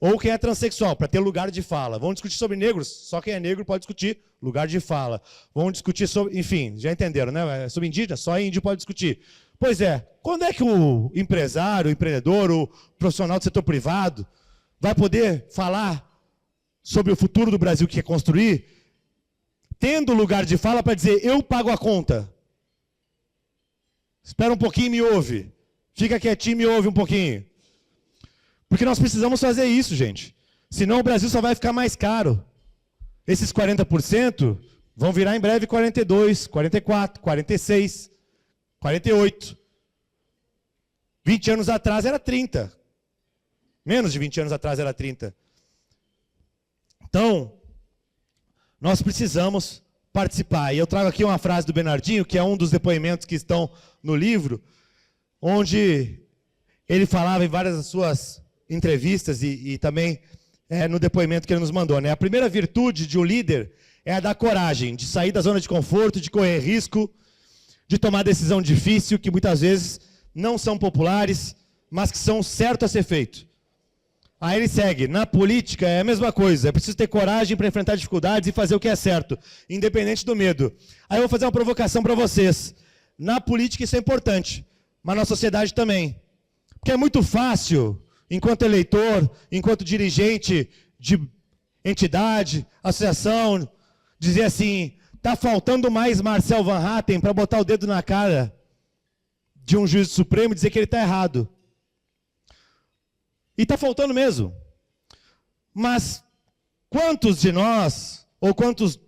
ou quem é transexual, para ter lugar de fala. Vamos discutir sobre negros, só quem é negro pode discutir lugar de fala. Vamos discutir sobre, enfim, já entenderam, né? Sobre indígena, só índio pode discutir. Pois é, quando é que o empresário, o empreendedor, o profissional do setor privado vai poder falar sobre o futuro do Brasil que quer construir, tendo lugar de fala para dizer, eu pago a conta? Espera um pouquinho e me ouve. Fica quietinho e me ouve um pouquinho. Porque nós precisamos fazer isso, gente. Senão o Brasil só vai ficar mais caro. Esses 40% vão virar em breve 42, 44, 46, 48. 20 anos atrás era 30. Menos de 20 anos atrás era 30. Então, nós precisamos participar. E eu trago aqui uma frase do Bernardinho, que é um dos depoimentos que estão no livro, onde ele falava em várias das suas entrevistas e também no depoimento que ele nos mandou, né? A primeira virtude de um líder é a da coragem, de sair da zona de conforto, de correr risco, de tomar decisão difícil, que muitas vezes não são populares, mas que são certo a ser feito. Aí ele segue, na política é a mesma coisa, é preciso ter coragem para enfrentar dificuldades e fazer o que é certo, independente do medo. Aí eu vou fazer uma provocação para vocês. Na política isso é importante, mas na sociedade também. Porque é muito fácil, enquanto eleitor, enquanto dirigente de entidade, associação, dizer assim, está faltando mais Marcel Van Hatten para botar o dedo na cara de um juiz supremo e dizer que ele está errado. E está faltando mesmo. Mas quantos de nós, ou quantos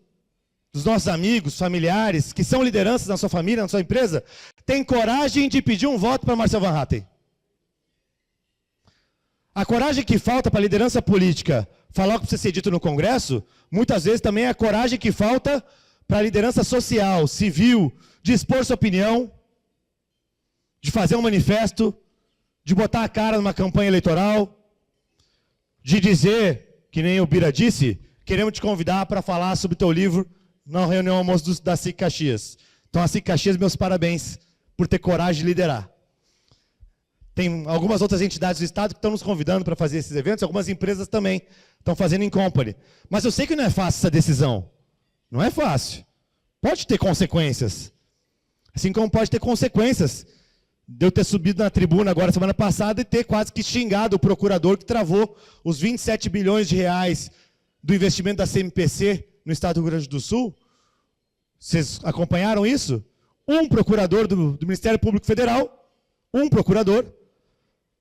dos nossos amigos, familiares, que são lideranças na sua família, na sua empresa, têm coragem de pedir um voto para Marcel Van Hatten? A coragem que falta para a liderança política falar o que precisa ser dito no Congresso, muitas vezes também é a coragem que falta para a liderança social, civil, de expor sua opinião, de fazer um manifesto, de botar a cara numa campanha eleitoral, de dizer, que nem o Bira disse, queremos te convidar para falar sobre o teu livro na reunião almoço da SIC Caxias. Então a SIC Caxias, meus parabéns por ter coragem de liderar. Tem algumas outras entidades do Estado que estão nos convidando para fazer esses eventos, algumas empresas também estão fazendo em company. Mas eu sei que não é fácil essa decisão. Não é fácil. Pode ter consequências. Assim como pode ter consequências de eu ter subido na tribuna agora semana passada e ter quase que xingado o procurador que travou os 27 bilhões de reais do investimento da CMPC no estado do Rio Grande do Sul. Vocês acompanharam isso? Um procurador do Ministério Público Federal, um procurador,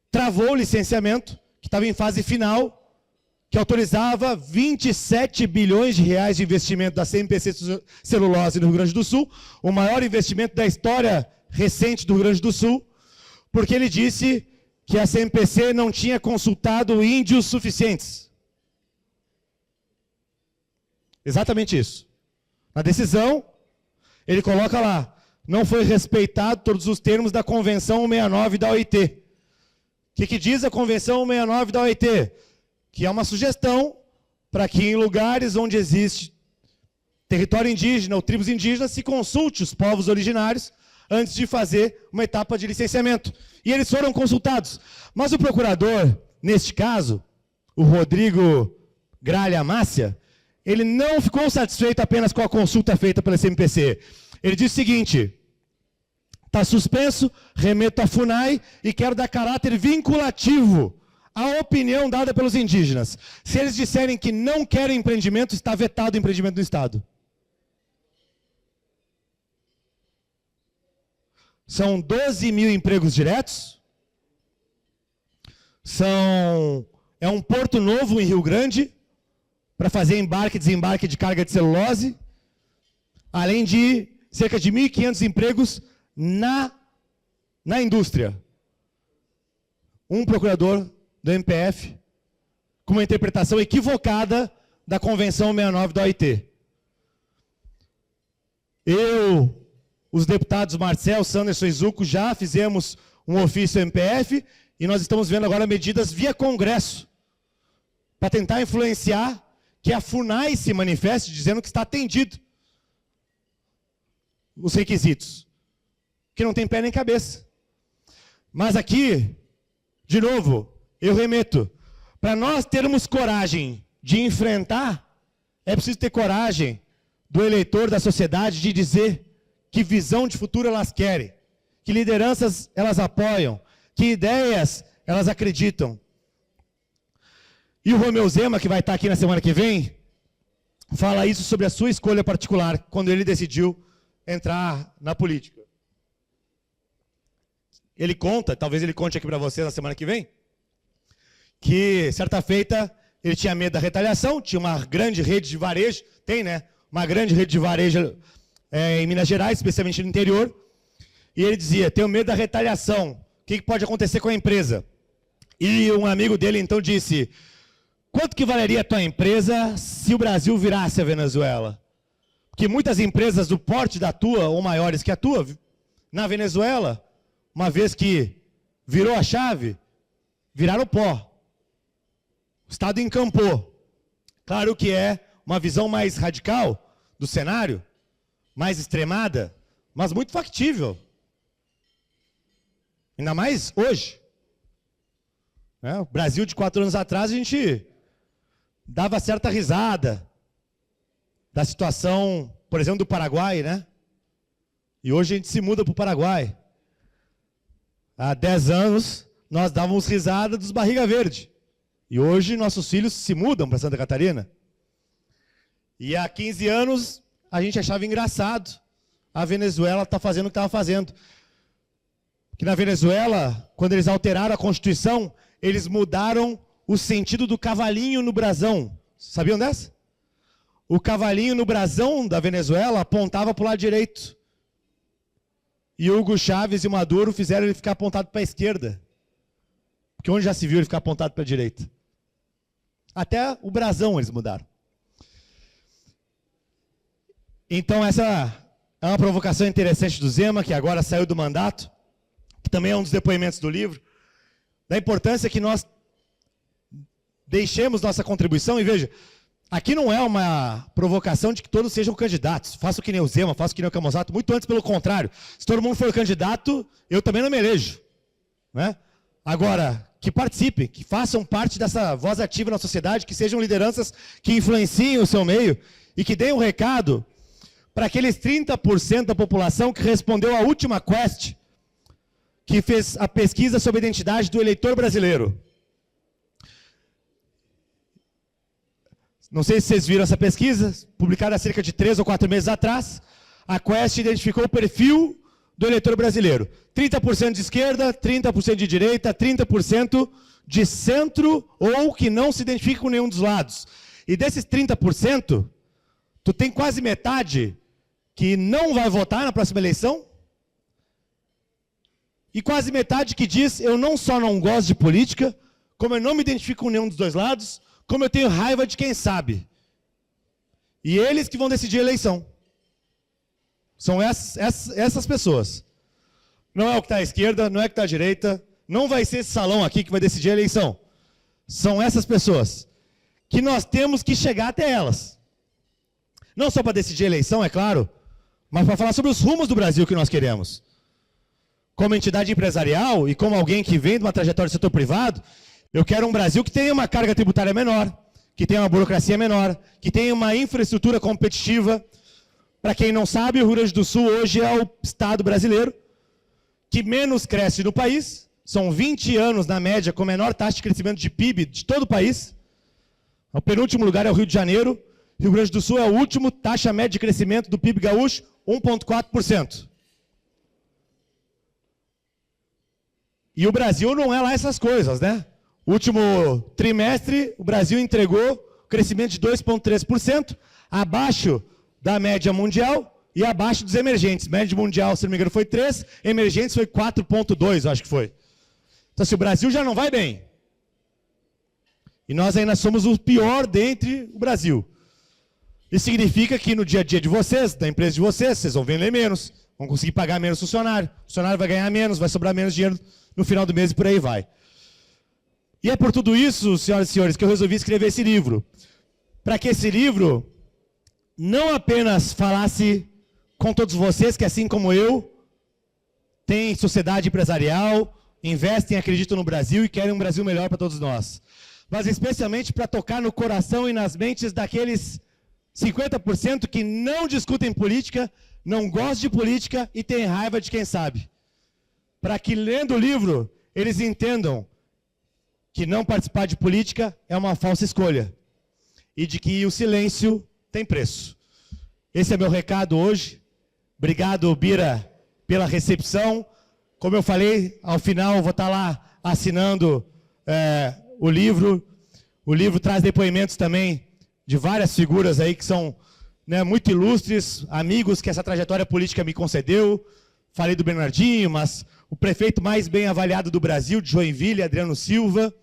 travou o licenciamento, que estava em fase final, que autorizava 27 bilhões de reais de investimento da CMPC Celulose no Rio Grande do Sul, o maior investimento da história recente do Rio Grande do Sul, porque ele disse que a CMPC não tinha consultado índios suficientes. Exatamente isso. Na decisão, ele coloca lá, não foi respeitado todos os termos da Convenção 169 da OIT. O que diz a Convenção 169 da OIT? Que é uma sugestão para que em lugares onde existe território indígena ou tribos indígenas se consulte os povos originários antes de fazer uma etapa de licenciamento. E eles foram consultados. Mas o procurador, neste caso, o Rodrigo Gralha Mácia, ele não ficou satisfeito apenas com a consulta feita pela CMPC. Ele disse o seguinte, está suspenso, remeto à FUNAI e quero dar caráter vinculativo à opinião dada pelos indígenas. Se eles disserem que não querem empreendimento, está vetado o empreendimento do Estado. São 12 mil empregos diretos, são é um porto novo em Rio Grande, para fazer embarque e desembarque de carga de celulose, além de cerca de 1.500 empregos na indústria. Um procurador do MPF com uma interpretação equivocada da Convenção 69 da OIT. Eu, os deputados Marcel, Sanderson e Zucco já fizemos um ofício ao MPF e nós estamos vendo agora medidas via Congresso para tentar influenciar que a FUNAI se manifeste dizendo que está atendido os requisitos, que não tem pé nem cabeça. Mas aqui, de novo, eu remeto, para nós termos coragem de enfrentar, é preciso ter coragem do eleitor, da sociedade, de dizer que visão de futuro elas querem, que lideranças elas apoiam, que ideias elas acreditam. E o Romeu Zema, que vai estar aqui na semana que vem, fala isso sobre a sua escolha particular, quando ele decidiu entrar na política. Ele conta, talvez ele conte aqui para vocês na semana que vem, que certa feita ele tinha medo da retaliação, tinha uma grande rede de varejo, tem, né? Uma grande rede de varejo em Minas Gerais, especialmente no interior, e ele dizia, tenho medo da retaliação, o que pode acontecer com a empresa? E um amigo dele então disse, quanto que valeria a tua empresa se o Brasil virasse a Venezuela? Porque muitas empresas do porte da tua, ou maiores que a tua, na Venezuela, uma vez que virou a chave, viraram pó. O Estado encampou. Claro que é uma visão mais radical do cenário, mais extremada, mas muito factível. Ainda mais hoje. O Brasil de 4 anos atrás, a gente dava certa risada da situação, por exemplo, do Paraguai, né? E hoje a gente se muda para o Paraguai. Há 10 anos, nós dávamos risada dos barriga verde. E hoje nossos filhos se mudam para Santa Catarina. E há 15 anos, a gente achava engraçado a Venezuela estar fazendo o que estava fazendo. Que na Venezuela, quando eles alteraram a Constituição, eles mudaram o sentido do cavalinho no brasão. Sabiam dessa? O cavalinho no brasão da Venezuela apontava para o lado direito. E Hugo Chávez e Maduro fizeram ele ficar apontado para a esquerda. Porque onde já se viu ele ficar apontado para a direita? Até o brasão eles mudaram. Então essa é uma provocação interessante do Zema, que agora saiu do mandato, que também é um dos depoimentos do livro, da importância que nós deixemos nossa contribuição. E veja, aqui não é uma provocação de que todos sejam candidatos. Faço que nem o Zema, faço que nem o Camozzato, muito antes pelo contrário. Se todo mundo for candidato, eu também não me elejo. Né? Agora, que participem, que façam parte dessa voz ativa na sociedade, que sejam lideranças que influenciem o seu meio e que deem um recado para aqueles 30% da população que respondeu à última Quest, que fez a pesquisa sobre a identidade do eleitor brasileiro. Não sei se vocês viram essa pesquisa, publicada há cerca de 3 ou 4 meses atrás. A Quest identificou o perfil do eleitor brasileiro. 30% de esquerda, 30% de direita, 30% de centro ou que não se identifica com nenhum dos lados. E desses 30%, tu tem quase metade que não vai votar na próxima eleição e quase metade que diz, eu não só não gosto de política, como eu não me identifico com nenhum dos dois lados, como eu tenho raiva de quem sabe. E eles que vão decidir a eleição. São essas pessoas. Não é o que está à esquerda, não é o que está à direita, não vai ser esse salão aqui que vai decidir a eleição. São essas pessoas que nós temos que chegar até elas. Não só para decidir a eleição, é claro, mas para falar sobre os rumos do Brasil que nós queremos. Como entidade empresarial e como alguém que vem de uma trajetória do setor privado, eu quero um Brasil que tenha uma carga tributária menor, que tenha uma burocracia menor, que tenha uma infraestrutura competitiva. Para quem não sabe, o Rio Grande do Sul hoje é o estado brasileiro que menos cresce no país. São 20 anos, na média, com a menor taxa de crescimento de PIB de todo o país. O penúltimo lugar é o Rio de Janeiro. Rio Grande do Sul é o último, taxa média de crescimento do PIB gaúcho, 1,4%. E o Brasil não é lá essas coisas, né? Último trimestre, o Brasil entregou crescimento de 2,3%, abaixo da média mundial e abaixo dos emergentes. Média mundial, se não me engano, foi 3%, emergentes foi 4,2%, acho que foi. Então, assim, o Brasil já não vai bem. E nós ainda somos o pior dentre o Brasil. Isso significa que no dia a dia de vocês, da empresa de vocês, vocês vão vender menos, vão conseguir pagar menos funcionário, o funcionário vai ganhar menos, vai sobrar menos dinheiro no final do mês e por aí vai. E é por tudo isso, senhoras e senhores, que eu resolvi escrever esse livro. Para que esse livro não apenas falasse com todos vocês, que assim como eu, têm sociedade empresarial, investem, acreditam no Brasil e querem um Brasil melhor para todos nós. Mas especialmente para tocar no coração e nas mentes daqueles 50% que não discutem política, não gostam de política e têm raiva de quem sabe. Para que, lendo o livro, eles entendam que não participar de política é uma falsa escolha. E de que o silêncio tem preço. Esse é meu recado hoje. Obrigado, Bira, pela recepção. Como eu falei, ao final eu vou estar lá assinando o livro. O livro traz depoimentos também de várias figuras aí que são, né, muito ilustres, amigos que essa trajetória política me concedeu. Falei do Bernardinho, mas o prefeito mais bem avaliado do Brasil, de Joinville, Adriano Silva.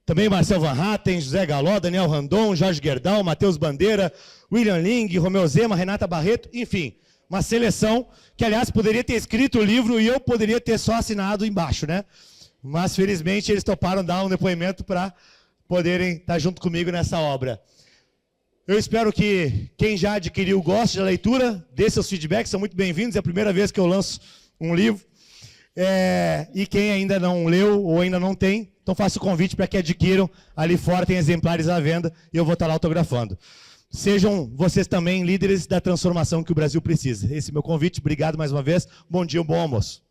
Também Marcel Van Hatten, José Galó, Daniel Randon, Jorge Gerdau, Matheus Bandeira, William Ling, Romeu Zema, Renata Barreto, enfim, uma seleção que, aliás, poderia ter escrito o livro e eu poderia ter só assinado embaixo, né? Mas, felizmente, eles toparam dar um depoimento para poderem estar junto comigo nessa obra. Eu espero que quem já adquiriu goste da leitura, dê seus feedbacks, são muito bem-vindos, é a primeira vez que eu lanço um livro. E quem ainda não leu ou ainda não tem, então faço o convite para que adquiram. Ali fora tem exemplares à venda e eu vou estar lá autografando. Sejam vocês também líderes da transformação que o Brasil precisa. Esse é o meu convite. Obrigado mais uma vez. Bom dia, um bom almoço.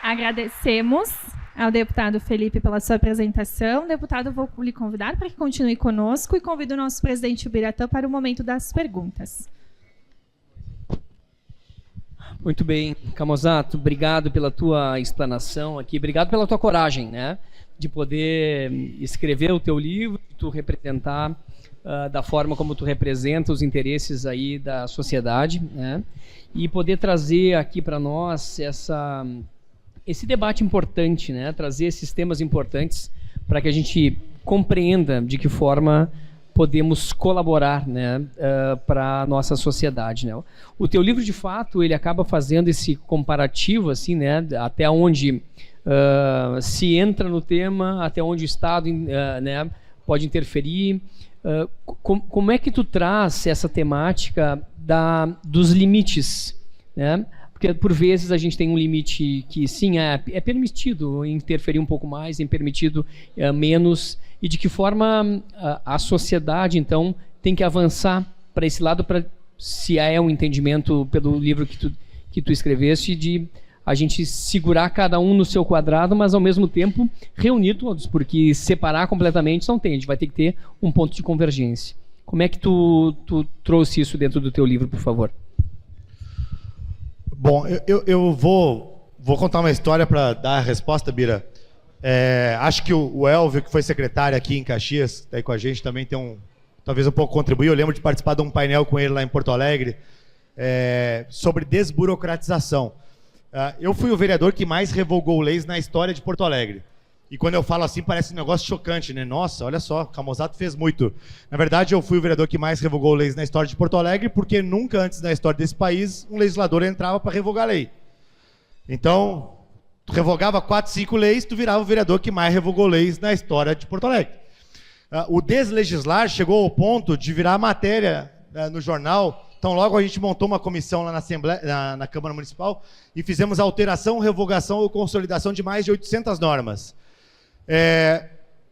Agradecemos ao deputado Felipe pela sua apresentação. Deputado, vou lhe convidar para que continue conosco e convido o nosso presidente Ubiratã para o momento das perguntas. Muito bem, Camozato, obrigado pela tua explanação aqui, obrigado pela tua coragem, né, de poder escrever o teu livro, de tu representar da forma como tu representa os interesses aí da sociedade, né, e poder trazer aqui para nós esse debate importante, né, trazer esses temas importantes para que a gente compreenda de que forma podemos colaborar, né, para a nossa sociedade, né. O teu livro, de fato, ele acaba fazendo esse comparativo, assim, né, até onde se entra no tema, até onde o Estado né, pode interferir. Como é que tu traz essa temática dos limites, né? Porque, por vezes, a gente tem um limite que, sim, é permitido interferir um pouco mais, é permitido menos, e de que forma a sociedade, então, tem que avançar para esse lado, se é um entendimento pelo livro que tu escreveste, de a gente segurar cada um no seu quadrado, mas, ao mesmo tempo, reunir todos, porque separar completamente não tem, a gente vai ter que ter um ponto de convergência. Como é que tu trouxe isso dentro do teu livro, por favor? Bom, eu vou contar uma história para dar a resposta, Bira. Acho que o Elvio, que foi secretário aqui em Caxias, está aí com a gente, também tem talvez um pouco contribuir. Eu lembro de participar de um painel com ele lá em Porto Alegre sobre desburocratização. Eu fui o vereador que mais revogou leis na história de Porto Alegre. E quando eu falo assim, parece um negócio chocante, né? Nossa, olha só, Camozato fez muito. Na verdade, eu fui o vereador que mais revogou leis na história de Porto Alegre, porque nunca antes na história desse país um legislador entrava para revogar lei. Então, tu revogava 4, 5 leis, tu virava o vereador que mais revogou leis na história de Porto Alegre. O deslegislar chegou ao ponto de virar matéria no jornal. Então, logo a gente montou uma comissão lá na Assembleia, na Câmara Municipal, e fizemos alteração, revogação ou consolidação de mais de 800 normas.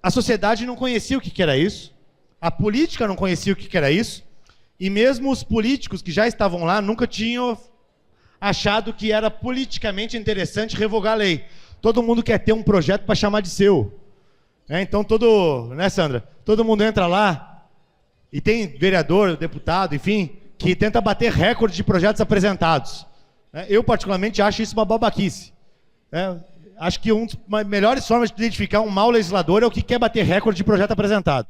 A sociedade não conhecia o que era isso, a política não conhecia o que era isso, e mesmo os políticos que já estavam lá nunca tinham achado que era politicamente interessante revogar a lei. Todo mundo quer ter um projeto para chamar de seu. Então, né, Sandra? Todo mundo entra lá e tem vereador, deputado, enfim, que tenta bater recorde de projetos apresentados. Eu, particularmente, acho isso uma babaquice. Acho que uma das melhores formas de identificar um mau legislador é o que quer bater recorde de projeto apresentado.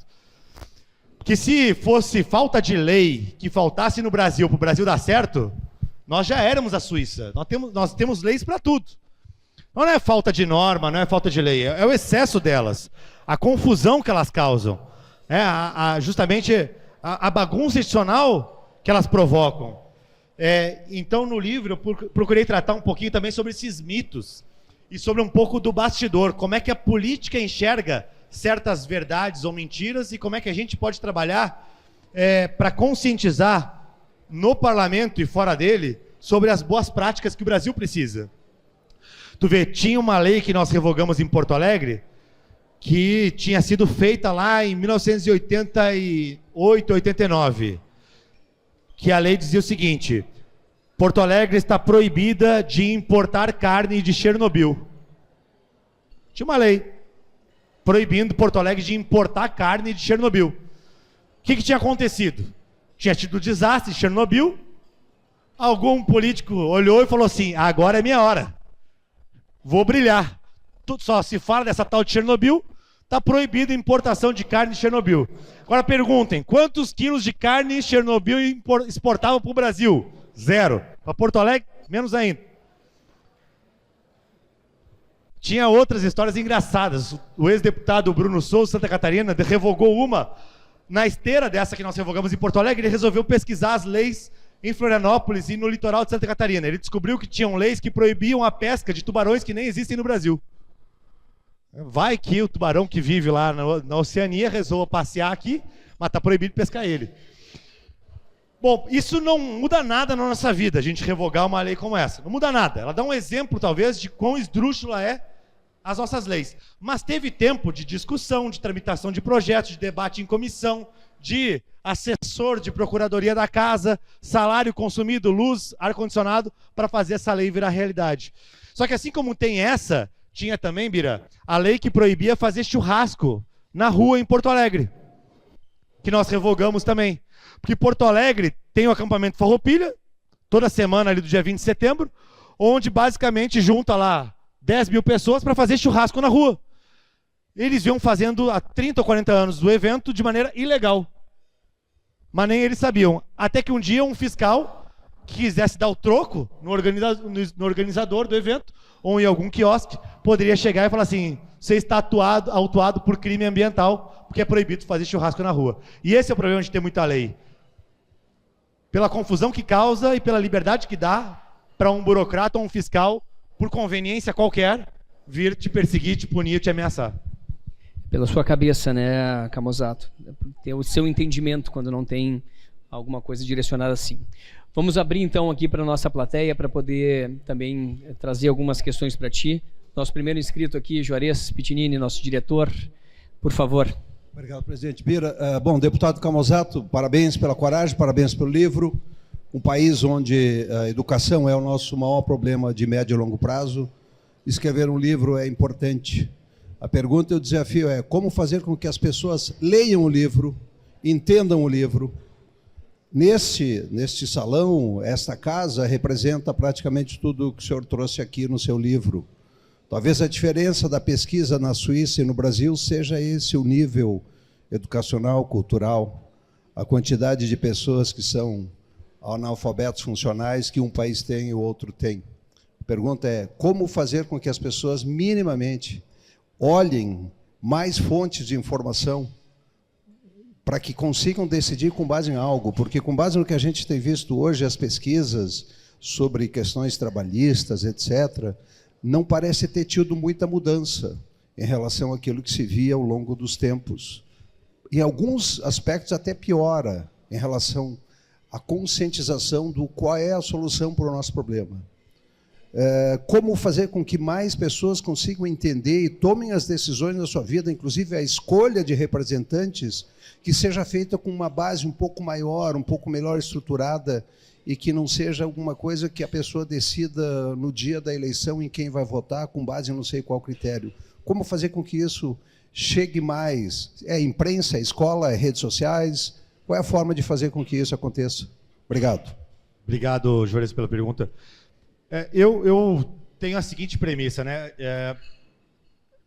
Porque se fosse falta de lei que faltasse no Brasil, para o Brasil dar certo, nós já éramos a Suíça. Nós temos leis para tudo. Não é falta de norma, não é falta de lei, é o excesso delas, a confusão que elas causam, justamente a bagunça institucional que elas provocam. Então, no livro, eu procurei tratar um pouquinho também sobre esses mitos e sobre um pouco do bastidor, como é que a política enxerga certas verdades ou mentiras e como é que a gente pode trabalhar para conscientizar no parlamento e fora dele sobre as boas práticas que o Brasil precisa. Tu vê, tinha uma lei que nós revogamos em Porto Alegre, que tinha sido feita lá em 1988, 89, que a lei dizia o seguinte: Porto Alegre está proibida de importar carne de Chernobyl. Tinha uma lei proibindo Porto Alegre de importar carne de Chernobyl. O que tinha acontecido? Tinha tido desastre em Chernobyl, algum político olhou e falou assim: agora é minha hora, vou brilhar. Só se fala dessa tal de Chernobyl, está proibida a importação de carne de Chernobyl. Agora perguntem, quantos quilos de carne de Chernobyl exportavam para o Brasil? 0. Para Porto Alegre, menos ainda. Tinha outras histórias engraçadas. O ex-deputado Bruno Souza, Santa Catarina, revogou uma. Na esteira dessa que nós revogamos em Porto Alegre, ele resolveu pesquisar as leis em Florianópolis e no litoral de Santa Catarina. Ele descobriu que tinham leis que proibiam a pesca de tubarões que nem existem no Brasil. Vai que o tubarão que vive lá na Oceania resolva passear aqui, mas está proibido pescar ele. Bom, isso não muda nada na nossa vida, a gente revogar uma lei como essa. Não muda nada. Ela dá um exemplo, talvez, de quão esdrúxula é as nossas leis. Mas teve tempo de discussão, de tramitação de projetos, de debate em comissão, de assessor de procuradoria da casa, salário consumido, luz, ar-condicionado, para fazer essa lei virar realidade. Só que assim como tem essa, tinha também, Bira, a lei que proibia fazer churrasco na rua em Porto Alegre, que nós revogamos também. Porque Porto Alegre tem o acampamento Farroupilha, toda semana ali do dia 20 de setembro, onde basicamente junta lá 10 mil pessoas para fazer churrasco na rua. Eles iam fazendo há 30 ou 40 anos o evento de maneira ilegal. Mas nem eles sabiam. Até que um dia um fiscal que quisesse dar o troco no organizador do evento, ou em algum quiosque, poderia chegar e falar assim: você está autuado por crime ambiental, porque é proibido fazer churrasco na rua. E esse é o problema de ter muita lei. Pela confusão que causa e pela liberdade que dá para um burocrata ou um fiscal, por conveniência qualquer, vir te perseguir, te punir, te ameaçar. Pela sua cabeça, né, Camozato? Ter o seu entendimento quando não tem alguma coisa direcionada assim. Vamos abrir então aqui para a nossa plateia para poder também trazer algumas questões para ti. Nosso primeiro inscrito aqui, Juarez Pitinini, nosso diretor, por favor. Obrigado, presidente Bira. Bom, deputado Camozato, parabéns pela coragem, parabéns pelo livro. Um país onde a educação é o nosso maior problema de médio e longo prazo. Escrever um livro é importante. A pergunta e o desafio é como fazer com que as pessoas leiam o livro, entendam o livro. Neste salão, esta casa representa praticamente tudo o que o senhor trouxe aqui no seu livro. Talvez a diferença da pesquisa na Suíça e no Brasil seja esse o nível educacional, cultural, a quantidade de pessoas que são analfabetos funcionais que um país tem e o outro tem. A pergunta é como fazer com que as pessoas minimamente olhem mais fontes de informação para que consigam decidir com base em algo, porque com base no que a gente tem visto hoje, as pesquisas sobre questões trabalhistas, etc., não parece ter tido muita mudança em relação àquilo que se via ao longo dos tempos. Em alguns aspectos até piora em relação à conscientização do qual é a solução para o nosso problema. Como fazer com que mais pessoas consigam entender e tomem as decisões na sua vida, inclusive a escolha de representantes, que seja feita com uma base um pouco maior, um pouco melhor estruturada, e que não seja alguma coisa que a pessoa decida no dia da eleição em quem vai votar, com base em não sei qual critério. Como fazer com que isso chegue mais? É imprensa, é escola, é redes sociais? Qual é a forma de fazer com que isso aconteça? Obrigado. Obrigado, Juarez, pela pergunta. Eu tenho a seguinte premissa, né?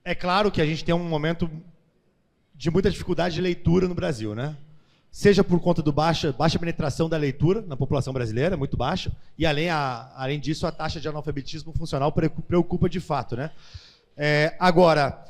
É claro que a gente tem um momento de muita dificuldade de leitura no Brasil, né? Seja por conta do baixa penetração da leitura na população brasileira, muito baixa, e além disso, a taxa de analfabetismo funcional preocupa de fato, né? Agora,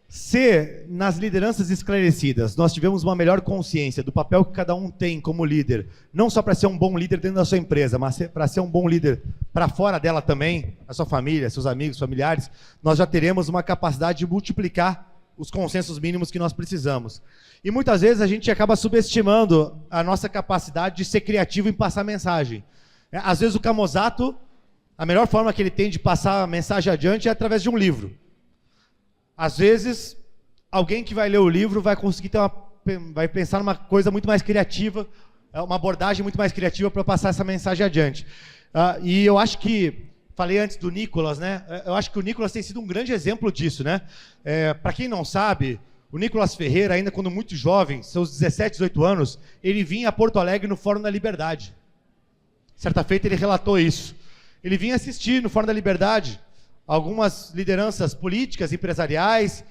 se nas lideranças esclarecidas nós tivemos uma melhor consciência do papel que cada um tem como líder, não só para ser um bom líder dentro da sua empresa, mas para ser um bom líder para fora dela também, a sua família, seus amigos, familiares, nós já teremos uma capacidade de multiplicar os consensos mínimos que nós precisamos. E muitas vezes a gente acaba subestimando a nossa capacidade de ser criativo em passar mensagem. Às vezes o Camozzato, a melhor forma que ele tem de passar a mensagem adiante é através de um livro. Às vezes, alguém que vai ler o livro vai conseguir vai pensar numa coisa muito mais criativa, uma abordagem muito mais criativa para passar essa mensagem adiante. E eu acho que, falei antes do Nicolas, né? Eu acho que o Nicolas tem sido um grande exemplo disso, né? Para quem não sabe, o Nicolas Ferreira, ainda quando muito jovem, seus 17, 18 anos, ele vinha a Porto Alegre no Fórum da Liberdade. Certa feita ele relatou isso. Ele vinha assistir no Fórum da Liberdade algumas lideranças políticas, empresariais,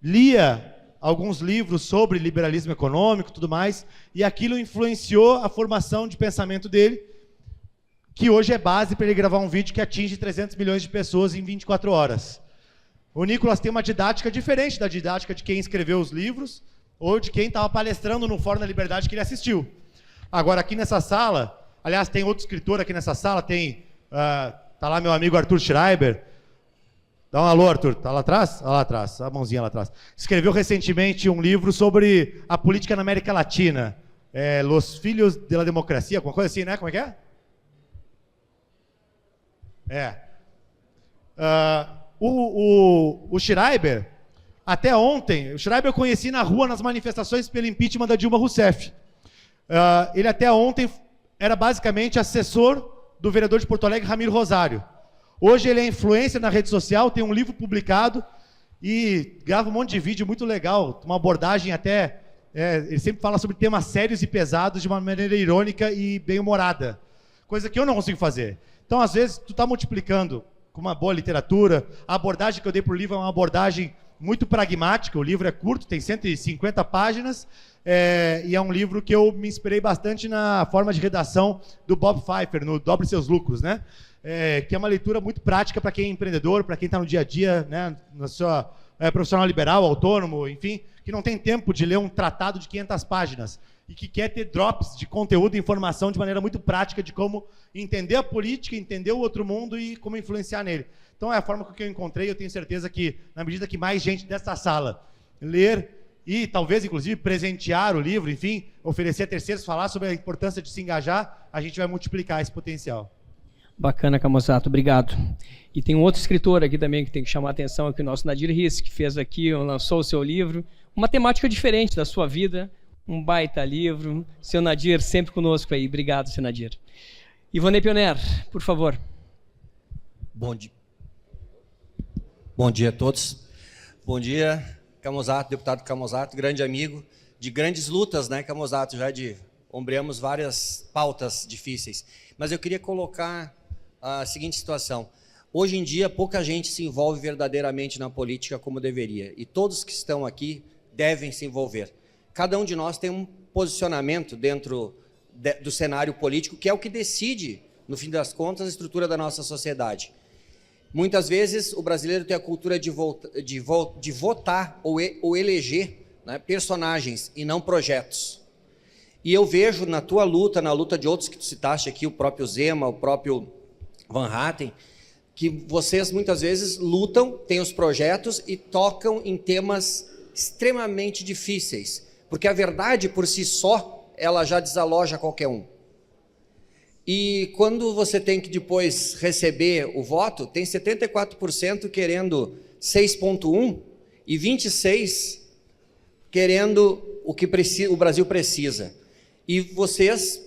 lia alguns livros sobre liberalismo econômico e tudo mais, e aquilo influenciou a formação de pensamento dele, que hoje é base para ele gravar um vídeo que atinge 300 milhões de pessoas em 24 horas. O Nicolas tem uma didática diferente da didática de quem escreveu os livros ou de quem estava palestrando no Fórum da Liberdade que ele assistiu. Agora, aqui nessa sala, aliás, tem outro escritor aqui nessa sala, tá lá meu amigo Arthur Schreiber. Dá um alô, Arthur. Tá lá atrás? Lá atrás, a mãozinha lá atrás. Escreveu recentemente um livro sobre a política na América Latina. Los Filhos de la Democracia, alguma coisa assim, né? Como é que é? O Schreiber, até ontem, o Schreiber eu conheci na rua nas manifestações pelo impeachment da Dilma Rousseff. Ele até ontem era basicamente assessor do vereador de Porto Alegre, Ramiro Rosário. Hoje ele é influencer na rede social, tem um livro publicado e grava um monte de vídeo muito legal, uma abordagem até... ele sempre fala sobre temas sérios e pesados de uma maneira irônica e bem-humorada, coisa que eu não consigo fazer. Então, às vezes, tu está multiplicando com uma boa literatura. A abordagem que eu dei para o livro é uma abordagem muito pragmática. O livro é curto, tem 150 páginas, e é um livro que eu me inspirei bastante na forma de redação do Bob Pfeiffer, no Dobre Seus Lucros, né? Que é uma leitura muito prática para quem é empreendedor, para quem está no dia a dia, né? Na sua profissional liberal, autônomo, enfim, que não tem tempo de ler um tratado de 500 páginas e que quer ter drops de conteúdo e informação de maneira muito prática de como entender a política, entender o outro mundo e como influenciar nele. Então é a forma que eu encontrei. Eu tenho certeza que, na medida que mais gente dessa sala ler e talvez, inclusive, presentear o livro, enfim, oferecer a terceiros, falar sobre a importância de se engajar, a gente vai multiplicar esse potencial. Bacana, Camozzato, obrigado. E tem um outro escritor aqui também que tem que chamar a atenção, aqui o nosso Nadir Riss, que fez aqui, lançou o seu livro, uma temática diferente da sua vida, um baita livro. Seu Nadir, sempre conosco aí. Obrigado, seu Nadir. Ivonei Pioner, por favor. Bom dia a todos. Bom dia, Camozzato, deputado Camozzato, grande amigo, de grandes lutas, né, Camozzato, já ombreamos várias pautas difíceis. Mas eu queria colocar a seguinte situação. Hoje em dia, pouca gente se envolve verdadeiramente na política como deveria. E todos que estão aqui devem se envolver. Cada um de nós tem um posicionamento dentro do cenário político, que é o que decide, no fim das contas, a estrutura da nossa sociedade. Muitas vezes, o brasileiro tem a cultura de votar ou eleger, né, personagens e não projetos. E eu vejo na tua luta, na luta de outros que tu citaste aqui, o próprio Zema, o próprio Van Hatten, que vocês muitas vezes lutam, têm os projetos e tocam em temas extremamente difíceis, porque a verdade por si só, ela já desaloja qualquer um. E quando você tem que depois receber o voto, tem 74% querendo 6,1 e 26% querendo o que o Brasil precisa. E vocês,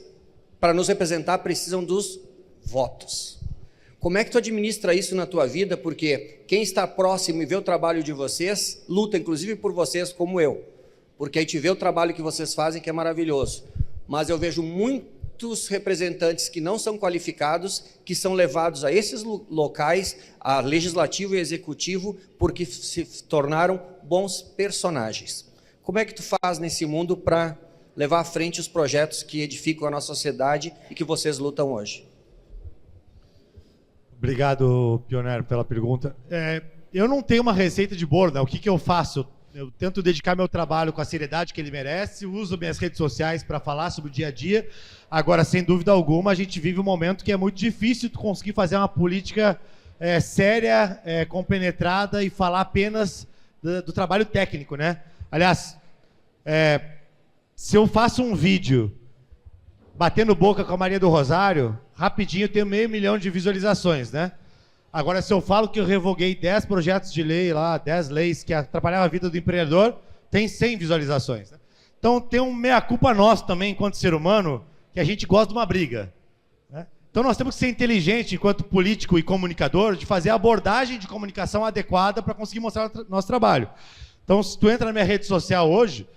para nos representar, precisam dos votos. Como é que tu administra isso na tua vida? Porque quem está próximo e vê o trabalho de vocês, luta inclusive por vocês como eu. Porque a gente vê o trabalho que vocês fazem, que é maravilhoso. Mas eu vejo muitos representantes que não são qualificados, que são levados a esses locais, a legislativo e executivo, porque se tornaram bons personagens. Como é que tu faz nesse mundo para levar à frente os projetos que edificam a nossa sociedade e que vocês lutam hoje? Obrigado, Pioneiro, pela pergunta. Eu não tenho uma receita de bolo, né? O que eu faço? Eu tento dedicar meu trabalho com a seriedade que ele merece, uso minhas redes sociais para falar sobre o dia a dia. Agora, sem dúvida alguma, a gente vive um momento que é muito difícil tu conseguir fazer uma política séria, compenetrada e falar apenas do trabalho técnico, né? Aliás, se eu faço um vídeo batendo boca com a Maria do Rosário, rapidinho eu tenho 500 mil de visualizações, né? Agora, se eu falo que eu revoguei 10 projetos de lei lá, 10 leis que atrapalhavam a vida do empreendedor, tem 100 visualizações. Né? Então, tem um meia-culpa nosso também, enquanto ser humano, que a gente gosta de uma briga. Né? Então, nós temos que ser inteligente, enquanto político e comunicador, de fazer a abordagem de comunicação adequada para conseguir mostrar o nosso trabalho. Então, se tu entra na minha rede social hoje,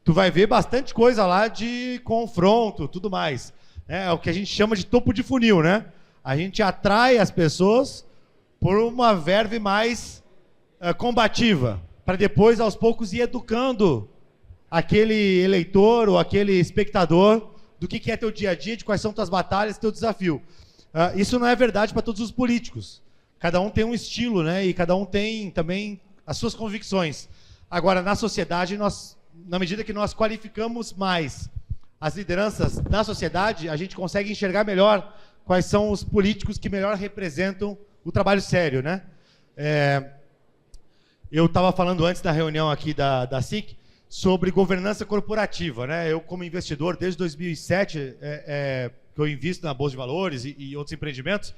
tu vai ver bastante coisa lá de confronto, tudo mais. É o que a gente chama de topo de funil, né? A gente atrai as pessoas por uma verve mais combativa, para depois, aos poucos, ir educando aquele eleitor ou aquele espectador do que é teu dia a dia, de quais são tuas batalhas, teu desafio. Isso não é verdade para todos os políticos. Cada um tem um estilo, né? E cada um tem também as suas convicções. Agora, na sociedade, na medida que nós qualificamos mais as lideranças da sociedade, a gente consegue enxergar melhor quais são os políticos que melhor representam o trabalho sério, né? Eu estava falando antes da reunião aqui da SIC sobre governança corporativa, né? Eu, como investidor, desde 2007, que eu invisto na Bolsa de Valores e outros empreendimentos,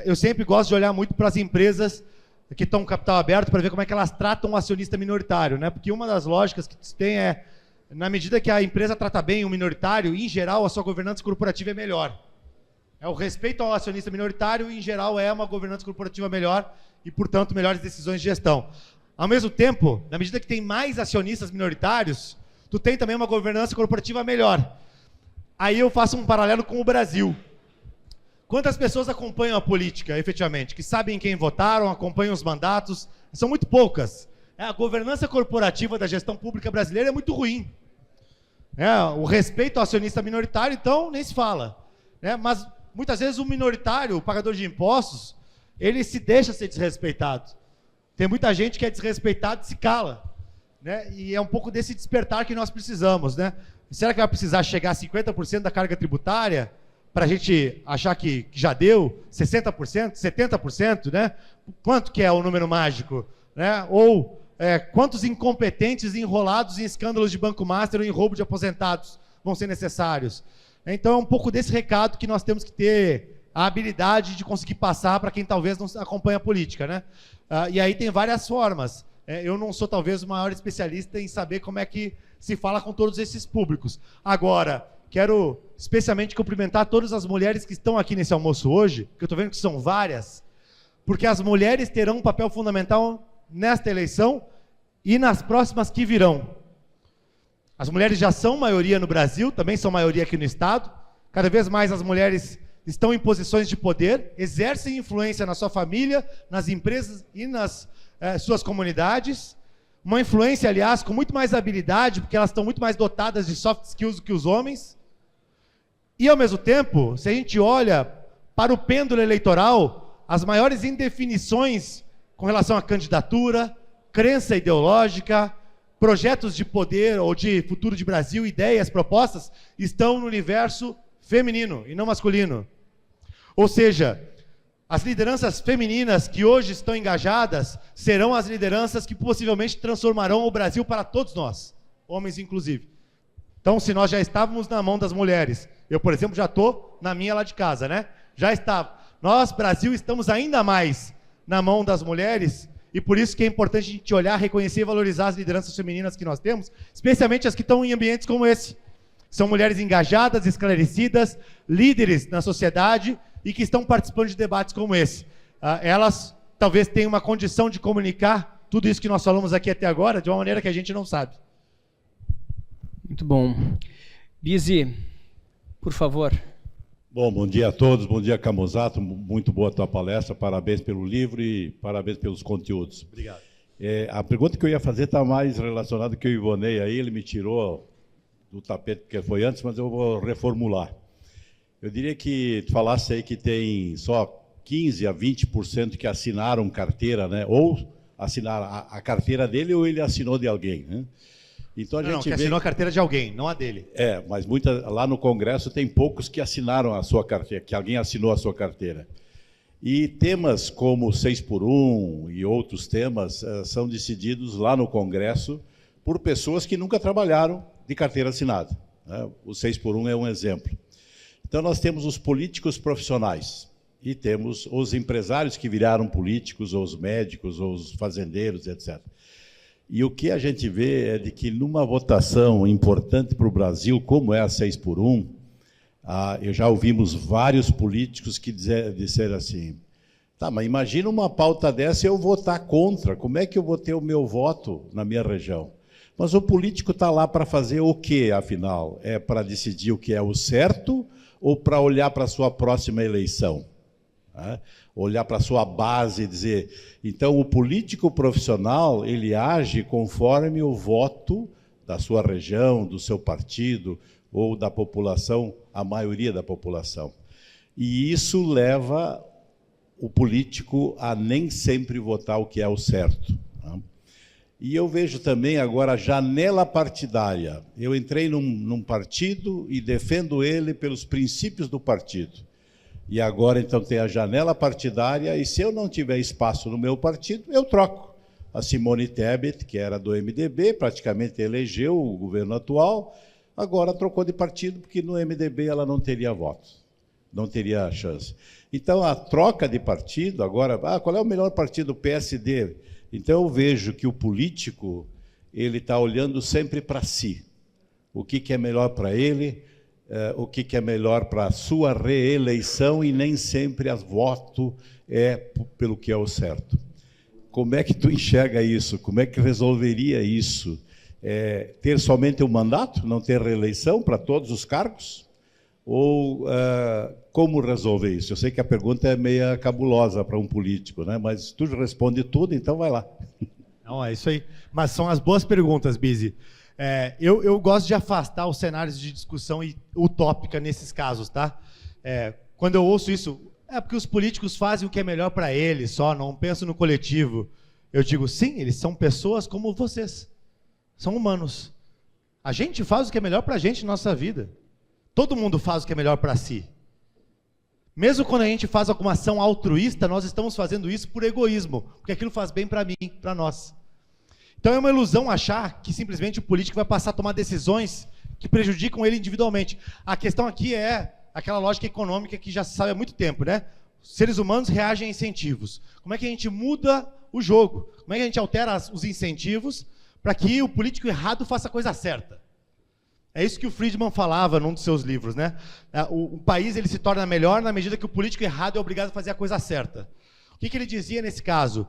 eu sempre gosto de olhar muito para as empresas que estão com capital aberto para ver como é que elas tratam o acionista minoritário, né? Porque uma das lógicas que se tem na medida que a empresa trata bem o minoritário, em geral, a sua governança corporativa é melhor. O respeito ao acionista minoritário, em geral, é uma governança corporativa melhor e, portanto, melhores decisões de gestão. Ao mesmo tempo, na medida que tem mais acionistas minoritários, tu tem também uma governança corporativa melhor. Aí eu faço um paralelo com o Brasil. Quantas pessoas acompanham a política, efetivamente, que sabem quem votaram, acompanham os mandatos? São muito poucas. A governança corporativa da gestão pública brasileira é muito ruim. O respeito ao acionista minoritário, então, nem se fala. Mas muitas vezes o minoritário, o pagador de impostos, ele se deixa ser desrespeitado. Tem muita gente que é desrespeitado e se cala. Né? E é um pouco desse despertar que nós precisamos. Né? Será que vai precisar chegar a 50% da carga tributária para a gente achar que já deu? 60%? 70%? Né? Quanto que é o número mágico? Né? Ou quantos incompetentes enrolados em escândalos de Banco Master ou em roubo de aposentados vão ser necessários? Então é um pouco desse recado que nós temos que ter a habilidade de conseguir passar para quem talvez não acompanha a política, né? E aí tem várias formas. Eu não sou talvez o maior especialista em saber como é que se fala com todos esses públicos. Agora, quero especialmente cumprimentar todas as mulheres que estão aqui nesse almoço hoje, que eu estou vendo que são várias, porque as mulheres terão um papel fundamental nesta eleição e nas próximas que virão. As mulheres já são maioria no Brasil, também são maioria aqui no Estado. Cada vez mais as mulheres estão em posições de poder, exercem influência na sua família, nas empresas e nas suas comunidades. Uma influência, aliás, com muito mais habilidade, porque elas estão muito mais dotadas de soft skills do que os homens. E, ao mesmo tempo, se a gente olha para o pêndulo eleitoral, as maiores indefinições com relação à candidatura, crença ideológica, projetos de poder ou de futuro de Brasil, ideias, propostas, estão no universo feminino e não masculino. Ou seja, as lideranças femininas que hoje estão engajadas serão as lideranças que possivelmente transformarão o Brasil para todos nós, homens inclusive. Então, se nós já estávamos na mão das mulheres, eu, por exemplo, já estou na minha lá de casa, né? Já estava. Nós, Brasil, estamos ainda mais na mão das mulheres. E por isso que é importante a gente olhar, reconhecer e valorizar as lideranças femininas que nós temos, especialmente as que estão em ambientes como esse. São mulheres engajadas, esclarecidas, líderes na sociedade e que estão participando de debates como esse. Elas talvez tenham uma condição de comunicar tudo isso que nós falamos aqui até agora de uma maneira que a gente não sabe. Muito bom. Bizi, por favor, Bom dia a todos, bom dia, Camusato, muito boa a tua palestra, parabéns pelo livro e parabéns pelos conteúdos. Obrigado. A pergunta que eu ia fazer está mais relacionada com o Ivonei aí, ele me tirou do tapete que foi antes, mas eu vou reformular. Eu diria que tu falasse aí que tem só 15% a 20% que assinaram carteira, né? Ou assinaram a carteira dele ou ele assinou de alguém, né? Então a gente que assinou a carteira de alguém, não a dele. Mas lá no Congresso tem poucos que assinaram a sua carteira, que alguém assinou a sua carteira. E temas como 6x1 e outros temas são decididos lá no Congresso por pessoas que nunca trabalharam de carteira assinada, né? O 6x1 é um exemplo. Então nós temos os políticos profissionais e temos os empresários que viraram políticos, ou os médicos, ou os fazendeiros, etc. E o que a gente vê é de que numa votação importante para o Brasil, como é a 6x1, eu já ouvimos vários políticos que disseram assim, tá, mas imagina uma pauta dessa e eu votar contra, como é que eu vou ter o meu voto na minha região? Mas o político está lá para fazer o quê, afinal? É para decidir o que é o certo ou para olhar para a sua próxima eleição? Olhar para a sua base e dizer... Então, o político profissional, ele age conforme o voto da sua região, do seu partido, ou da população, a maioria da população. E isso leva o político a nem sempre votar o que é o certo. E eu vejo também agora a janela partidária. Eu entrei num partido e defendo ele pelos princípios do partido. E agora, então, tem a janela partidária, e se eu não tiver espaço no meu partido, eu troco. A Simone Tebet, que era do MDB, praticamente elegeu o governo atual, agora trocou de partido, porque no MDB ela não teria votos, não teria chance. Então, a troca de partido, agora, qual é o melhor partido? O PSD. Então, eu vejo que o político, ele está olhando sempre para si. O que é melhor para ele, o que é melhor para a sua reeleição, e nem sempre o voto é pelo que é o certo. Como é que tu enxerga isso? Como é que resolveria isso? Ter somente um mandato, não ter reeleição para todos os cargos? Ou como resolver isso? Eu sei que a pergunta é meio cabulosa para um político, né? Mas tu responde tudo, então vai lá. Não, é isso aí. Mas são as boas perguntas, Bizi. Eu gosto de afastar os cenários de discussão utópica nesses casos, tá? Quando eu ouço isso, porque os políticos fazem o que é melhor para eles só, não pensam no coletivo. Eu digo, sim, eles são pessoas como vocês. São humanos. A gente faz o que é melhor para a gente na nossa vida. Todo mundo faz o que é melhor para si. Mesmo quando a gente faz alguma ação altruísta, nós estamos fazendo isso por egoísmo, porque aquilo faz bem para mim, para nós. Então é uma ilusão achar que simplesmente o político vai passar a tomar decisões que prejudicam ele individualmente. A questão aqui é aquela lógica econômica que já se sabe há muito tempo, né? Os seres humanos reagem a incentivos. Como é que a gente muda o jogo? Como é que a gente altera os incentivos para que o político errado faça a coisa certa? É isso que o Friedman falava num dos seus livros, né? O país ele se torna melhor na medida que o político errado é obrigado a fazer a coisa certa. O que ele dizia nesse caso?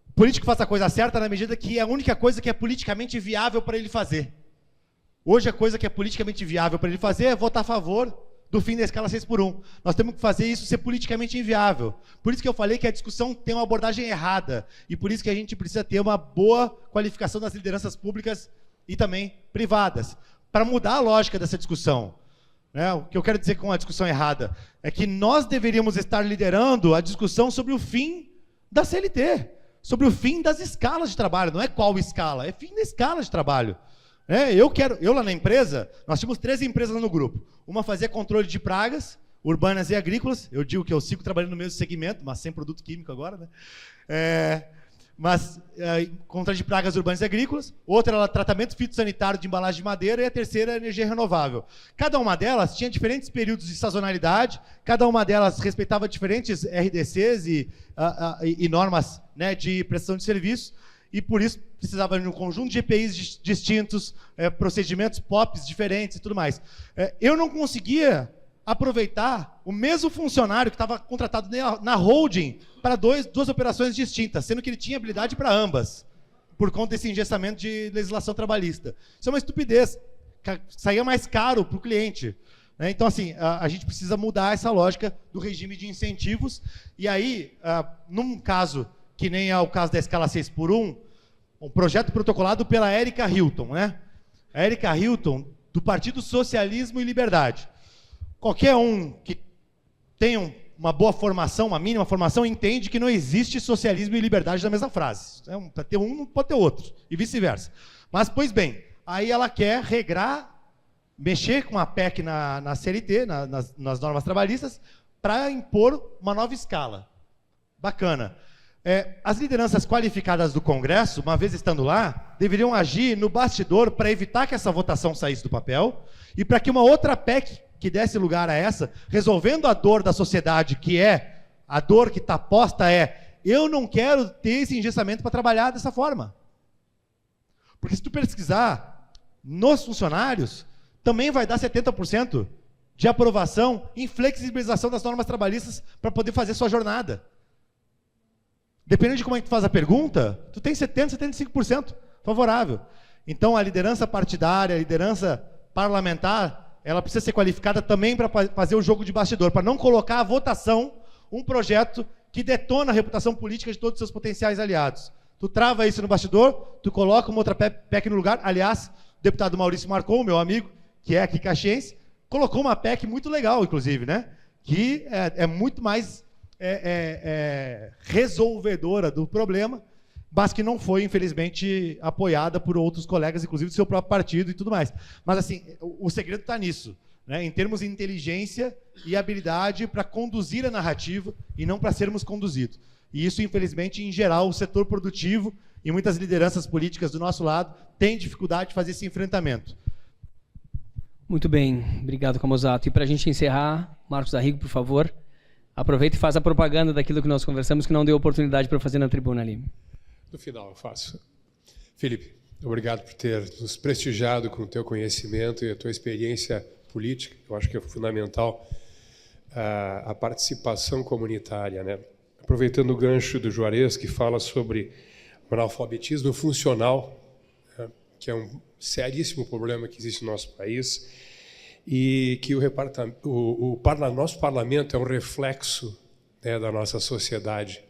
O político faz a coisa certa na medida que é a única coisa que é politicamente viável para ele fazer. Hoje a coisa que é politicamente viável para ele fazer é votar a favor do fim da escala 6x1. Nós temos que fazer isso ser politicamente inviável. Por isso que eu falei que a discussão tem uma abordagem errada. E por isso que a gente precisa ter uma boa qualificação das lideranças públicas e também privadas, para mudar a lógica dessa discussão. O que eu quero dizer com a discussão errada é que nós deveríamos estar liderando a discussão sobre o fim da CLT, sobre o fim das escalas de trabalho. Não é qual escala, é fim da escala de trabalho. Eu lá na empresa, nós tínhamos 3 empresas no grupo. Uma fazia controle de pragas urbanas e agrícolas. Eu digo que eu sigo trabalhando no mesmo segmento, mas sem produto químico agora, né? Controle de pragas urbanas e agrícolas. Outra era tratamento fitossanitário de embalagem de madeira. E a terceira era energia renovável. Cada uma delas tinha diferentes períodos de sazonalidade. Cada uma delas respeitava diferentes RDCs e normas, né, de prestação de serviço. E por isso precisava de um conjunto de EPIs distintos, procedimentos POPs diferentes e tudo mais. Eu não conseguia aproveitar o mesmo funcionário que estava contratado na holding para duas operações distintas, sendo que ele tinha habilidade para ambas, por conta desse engessamento de legislação trabalhista. Isso é uma estupidez. Saía mais caro para o cliente. né? Então, assim, a gente precisa mudar essa lógica do regime de incentivos. E aí, num caso que nem é o caso da escala 6x1, um projeto protocolado pela Erika Hilton, né? A Erika Hilton, do Partido Socialismo e Liberdade. Qualquer um que tenha uma boa formação, uma mínima formação, entende que não existe socialismo e liberdade na mesma frase. Para ter um, não pode ter outro, e vice-versa. Mas, pois bem, aí ela quer regrar, mexer com a PEC na CLT, nas normas trabalhistas, para impor uma nova escala. Bacana. As lideranças qualificadas do Congresso, uma vez estando lá, deveriam agir no bastidor para evitar que essa votação saísse do papel e para que uma outra PEC que desse lugar a essa, resolvendo a dor da sociedade, que é, a dor que está posta eu não quero ter esse engessamento para trabalhar dessa forma. Porque se tu pesquisar nos funcionários, também vai dar 70% de aprovação em flexibilização das normas trabalhistas para poder fazer sua jornada. Dependendo de como é que tu faz a pergunta, tu tem 70%, 75% favorável. Então, a liderança partidária, a liderança parlamentar, ela precisa ser qualificada também para fazer o jogo de bastidor, para não colocar à votação um projeto que detona a reputação política de todos os seus potenciais aliados. Tu trava isso no bastidor, tu coloca uma outra PEC no lugar. Aliás, o deputado Maurício Marcon, meu amigo, que é aqui caxiense, colocou uma PEC muito legal, inclusive, né? Que é muito mais resolvedora do problema, mas que não foi, infelizmente, apoiada por outros colegas, inclusive do seu próprio partido e tudo mais. Mas, assim, o segredo está nisso, né? Em termos de inteligência e habilidade para conduzir a narrativa e não para sermos conduzidos. E isso, infelizmente, em geral, o setor produtivo e muitas lideranças políticas do nosso lado têm dificuldade de fazer esse enfrentamento. Muito bem, obrigado, Camozato. E para a gente encerrar, Marcos Arrigo, por favor, aproveita e faz a propaganda daquilo que nós conversamos, que não deu oportunidade para fazer na tribuna ali. No final eu faço. Felipe, obrigado por ter nos prestigiado com o teu conhecimento e a tua experiência política. Eu acho que é fundamental a participação comunitária, né? Aproveitando o gancho do Juarez, que fala sobre o analfabetismo funcional, né, que é um seríssimo problema que existe no nosso país, e que nosso parlamento é um reflexo, né, da nossa sociedade.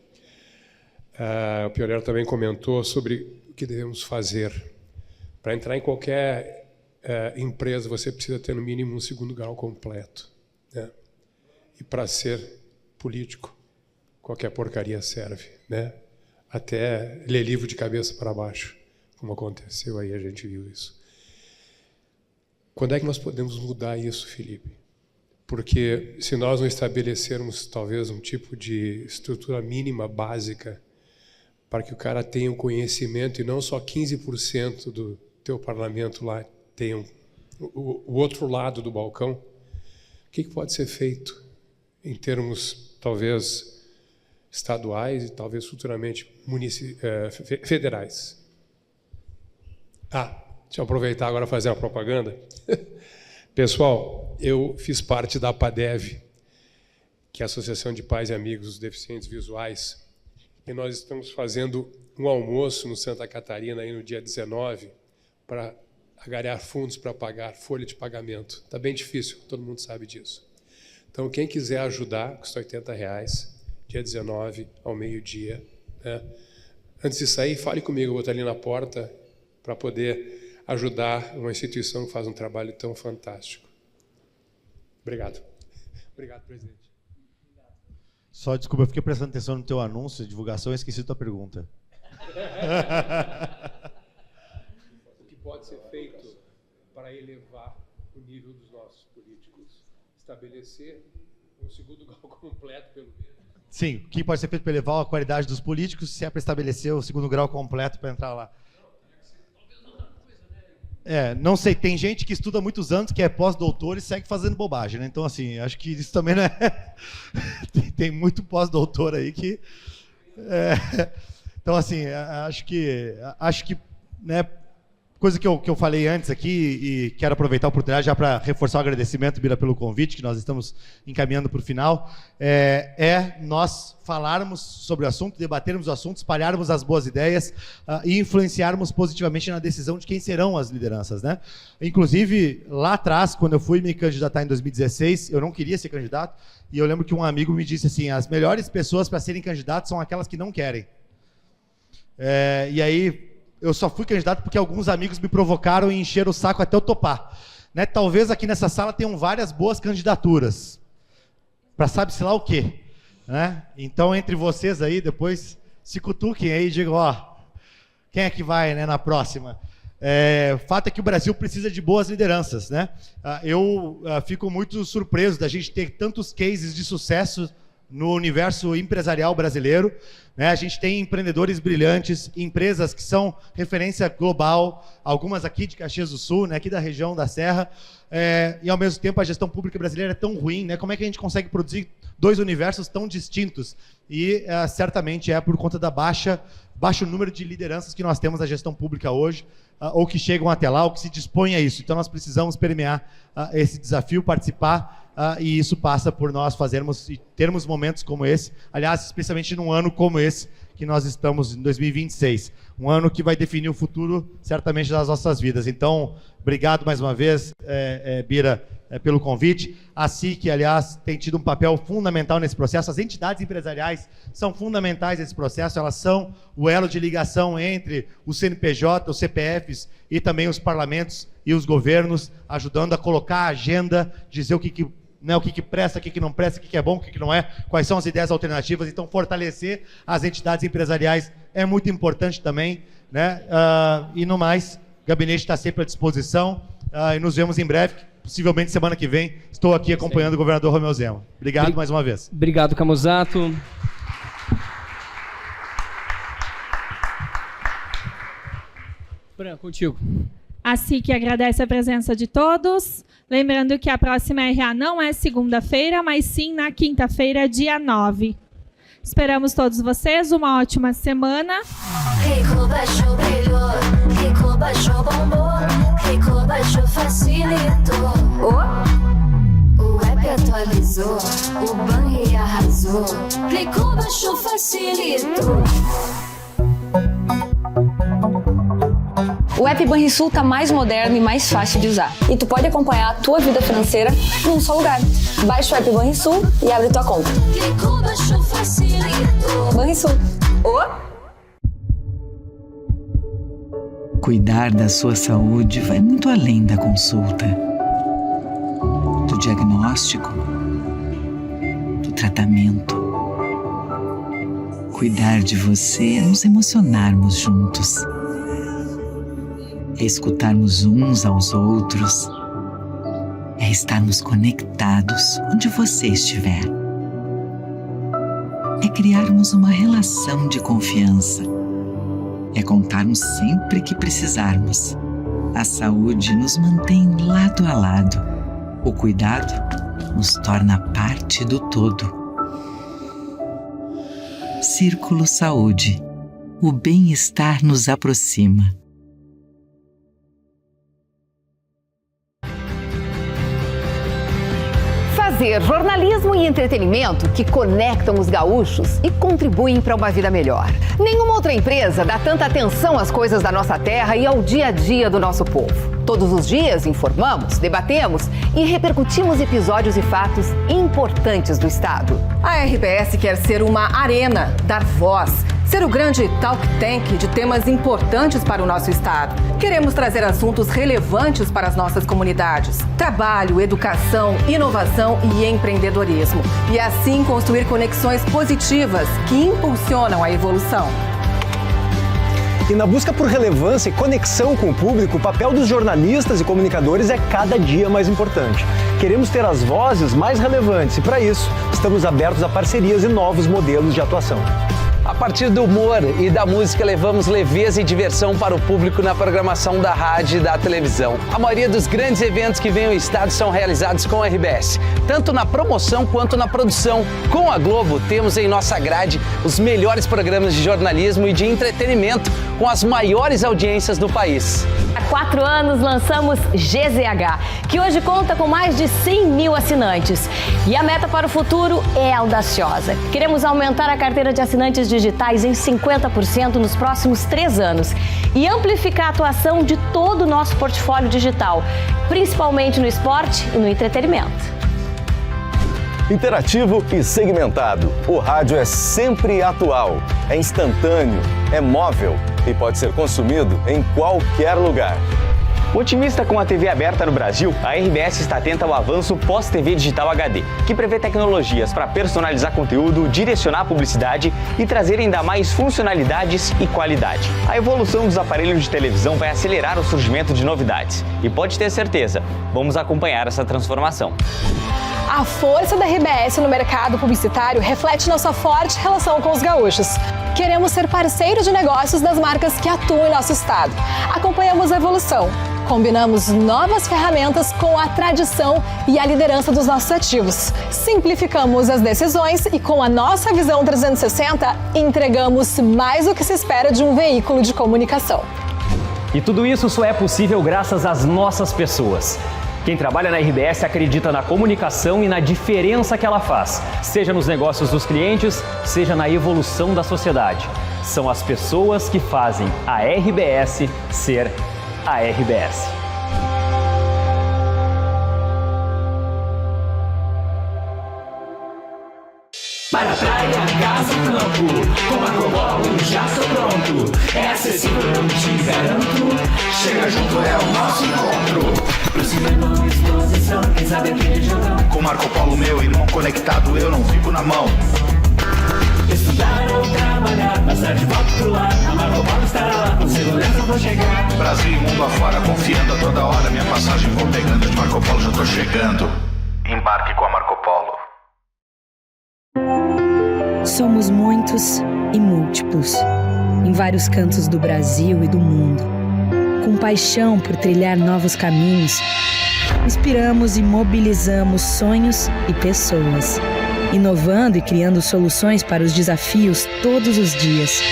O pioneiro também comentou sobre o que devemos fazer. Para entrar em qualquer empresa, você precisa ter no mínimo um 2º grau completo, né? E para ser político, qualquer porcaria serve, né? Até ler livro de cabeça para baixo, como aconteceu aí, a gente viu isso. Quando é que nós podemos mudar isso, Felipe? Porque se nós não estabelecermos talvez um tipo de estrutura mínima, básica, para que o cara tenha um conhecimento e não só 15% do teu parlamento lá tenham o outro lado do balcão, o que pode ser feito em termos talvez estaduais e talvez futuramente federais? Deixa eu aproveitar agora e fazer uma propaganda. Pessoal, eu fiz parte da APADEV, que é a Associação de Pais e Amigos dos Deficientes Visuais, e nós estamos fazendo um almoço no Santa Catarina aí no dia 19 para angariar fundos para pagar folha de pagamento. Está bem difícil, todo mundo sabe disso. Então, quem quiser ajudar, custa R$80, dia 19 ao meio-dia, né? Antes de sair, fale comigo, eu vou estar ali na porta para poder ajudar uma instituição que faz um trabalho tão fantástico. Obrigado. Obrigado, presidente. Só, desculpa, eu fiquei prestando atenção no teu anúncio, divulgação, e esqueci tua pergunta. O que pode ser feito para elevar o nível dos nossos políticos? Estabelecer um 2º grau completo, pelo menos. Sim, o que pode ser feito para elevar a qualidade dos políticos, se é para estabelecer o 2º grau completo para entrar lá? Não sei, tem gente que estuda há muitos anos, que é pós-doutor e segue fazendo bobagem, né? Então, assim, acho que isso também não é... tem muito pós-doutor aí que... Então, assim, acho que né, coisa que eu falei antes aqui, e quero aproveitar a oportunidade já para reforçar o agradecimento, Bira, pelo convite, que nós estamos encaminhando para o final, nós falarmos sobre o assunto, debatermos o assunto, espalharmos as boas ideias e influenciarmos positivamente na decisão de quem serão as lideranças, né? Inclusive, lá atrás, quando eu fui me candidatar em 2016, eu não queria ser candidato, e eu lembro que um amigo me disse assim, as melhores pessoas para serem candidatos são aquelas que não querem. E aí, eu só fui candidato porque alguns amigos me provocaram e encheram o saco até eu topar. Né? Talvez aqui nessa sala tenham várias boas candidaturas, para sabe-se lá o quê. Né? Então, entre vocês aí, depois se cutuquem aí e digam, quem é que vai, né, na próxima? O fato é que o Brasil precisa de boas lideranças. Né? Eu fico muito surpreso da gente ter tantos cases de sucesso no universo empresarial brasileiro, né? A gente tem empreendedores brilhantes, empresas que são referência global, algumas aqui de Caxias do Sul, né? Aqui da região da Serra, e ao mesmo tempo a gestão pública brasileira é tão ruim, né? Como é que a gente consegue produzir dois universos tão distintos? E certamente é por conta da baixo número de lideranças que nós temos na gestão pública hoje, ou que chegam até lá, ou que se dispõem a isso. Então nós precisamos permear esse desafio, participar, e isso passa por nós fazermos e termos momentos como esse, aliás, especialmente num ano como esse, que nós estamos em 2026, um ano que vai definir o futuro, certamente, das nossas vidas. Então, obrigado mais uma vez, Bira, pelo convite. A SIC, aliás, tem tido um papel fundamental nesse processo. As entidades empresariais são fundamentais nesse processo, elas são o elo de ligação entre o CNPJ, os CPFs e também os parlamentos e os governos, ajudando a colocar a agenda, dizer o que presta, o que não presta, o que é bom, o que não é, quais são as ideias alternativas. Então, fortalecer as entidades empresariais é muito importante também, né? E no mais, o gabinete está sempre à disposição, e nos vemos em breve, possivelmente semana que vem. Estou aqui acompanhando o governador Romeu Zema. Obrigado mais uma vez. Obrigado, Camusato. Fran, contigo. A SIC agradece a presença de todos. Lembrando que a próxima RA não é segunda-feira, mas sim na quinta-feira, dia 9. Esperamos todos vocês. Uma ótima semana. Rico baixou, brilhou. Rico baixou, bombou. Rico baixou, facilitou. O app atualizou. O Banri arrasou. Rico baixou, facilitou. O app Banrisul tá mais moderno e mais fácil de usar. E tu pode acompanhar a tua vida financeira num só lugar. Baixa o app Banrisul e abre tua conta. Banrisul. Cuidar da sua saúde vai muito além da consulta, do diagnóstico, do tratamento. Cuidar de você é nos emocionarmos juntos. É escutarmos uns aos outros, é estarmos conectados onde você estiver. É criarmos uma relação de confiança. É contarmos sempre que precisarmos. A saúde nos mantém lado a lado. O cuidado nos torna parte do todo. Círculo Saúde. O bem-estar nos aproxima. Fazer jornalismo e entretenimento que conectam os gaúchos e contribuem para uma vida melhor. Nenhuma outra empresa dá tanta atenção às coisas da nossa terra e ao dia a dia do nosso povo. Todos os dias informamos, debatemos e repercutimos episódios e fatos importantes do Estado. A RBS quer ser uma arena, dar voz, ser o grande talk tank de temas importantes para o nosso Estado. Queremos trazer assuntos relevantes para as nossas comunidades. Trabalho, educação, inovação e empreendedorismo. E assim construir conexões positivas que impulsionam a evolução. E na busca por relevância e conexão com o público, o papel dos jornalistas e comunicadores é cada dia mais importante. Queremos ter as vozes mais relevantes e, para isso, estamos abertos a parcerias e novos modelos de atuação. A partir do humor e da música, levamos leveza e diversão para o público na programação da rádio e da televisão. A maioria dos grandes eventos que vêm ao estado são realizados com a RBS, tanto na promoção quanto na produção. Com a Globo, temos em nossa grade os melhores programas de jornalismo e de entretenimento, com as maiores audiências do país. A 4 anos lançamos GZH, que hoje conta com mais de 100 mil assinantes. E a meta para o futuro é audaciosa. Queremos aumentar a carteira de assinantes digitais em 50% nos próximos 3 anos e amplificar a atuação de todo o nosso portfólio digital, principalmente no esporte e no entretenimento. Interativo e segmentado. O rádio é sempre atual, é instantâneo, é móvel e pode ser consumido em qualquer lugar. Otimista com a TV aberta no Brasil, a RBS está atenta ao avanço pós-TV digital HD, que prevê tecnologias para personalizar conteúdo, direcionar a publicidade e trazer ainda mais funcionalidades e qualidade. A evolução dos aparelhos de televisão vai acelerar o surgimento de novidades. E pode ter certeza, vamos acompanhar essa transformação. A força da RBS no mercado publicitário reflete nossa forte relação com os gaúchos. Queremos ser parceiros de negócios das marcas que atuam em nosso estado. Acompanhamos a evolução. Combinamos novas ferramentas com a tradição e a liderança dos nossos ativos. Simplificamos as decisões e, com a nossa visão 360, entregamos mais do que se espera de um veículo de comunicação. E tudo isso só é possível graças às nossas pessoas. Quem trabalha na RBS acredita na comunicação e na diferença que ela faz, seja nos negócios dos clientes, seja na evolução da sociedade. São as pessoas que fazem a RBS ser a RBS. Para a praia, casa ou campo, com Marcopolo já estou pronto. É acessível, eu te garanto. Chega junto, é o nosso encontro. Pro cinema, exposição, quem sabe aquele jogão. Com Marcopolo, meu irmão conectado, eu não fico na mão. Estudar ou trabalhar, passar de volta pro ar. A Marcopolo estará lá, com segurança vou chegar. Brasil e mundo afora, confiando a toda hora. Minha passagem vou pegando, de Marcopolo já tô chegando. Embarque com a Marcopolo. Somos muitos e múltiplos, em vários cantos do Brasil e do mundo. Com paixão por trilhar novos caminhos, inspiramos e mobilizamos sonhos e pessoas, inovando e criando soluções para os desafios todos os dias.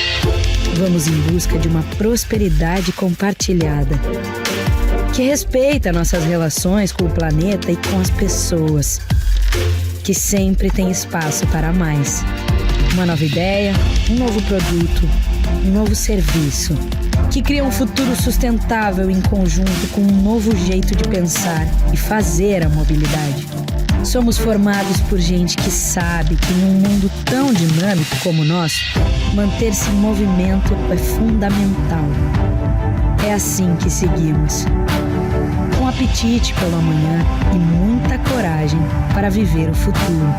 Vamos em busca de uma prosperidade compartilhada, que respeita nossas relações com o planeta e com as pessoas, que sempre tem espaço para mais. Uma nova ideia, um novo produto, um novo serviço, que cria um futuro sustentável em conjunto com um novo jeito de pensar e fazer a mobilidade. Somos formados por gente que sabe que num mundo tão dinâmico como o nosso, manter-se em movimento é fundamental. É assim que seguimos, com apetite pelo amanhã e muita coragem para viver o futuro.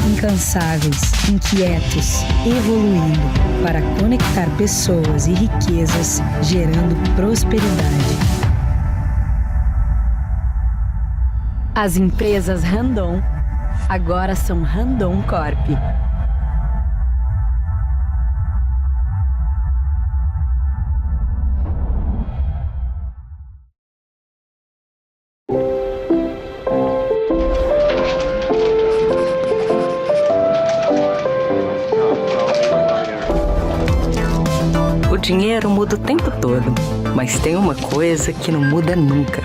Incansáveis, inquietos, evoluindo para conectar pessoas e riquezas, gerando prosperidade. As empresas Randon agora são Randon Corp. O dinheiro muda o tempo todo, mas tem uma coisa que não muda nunca.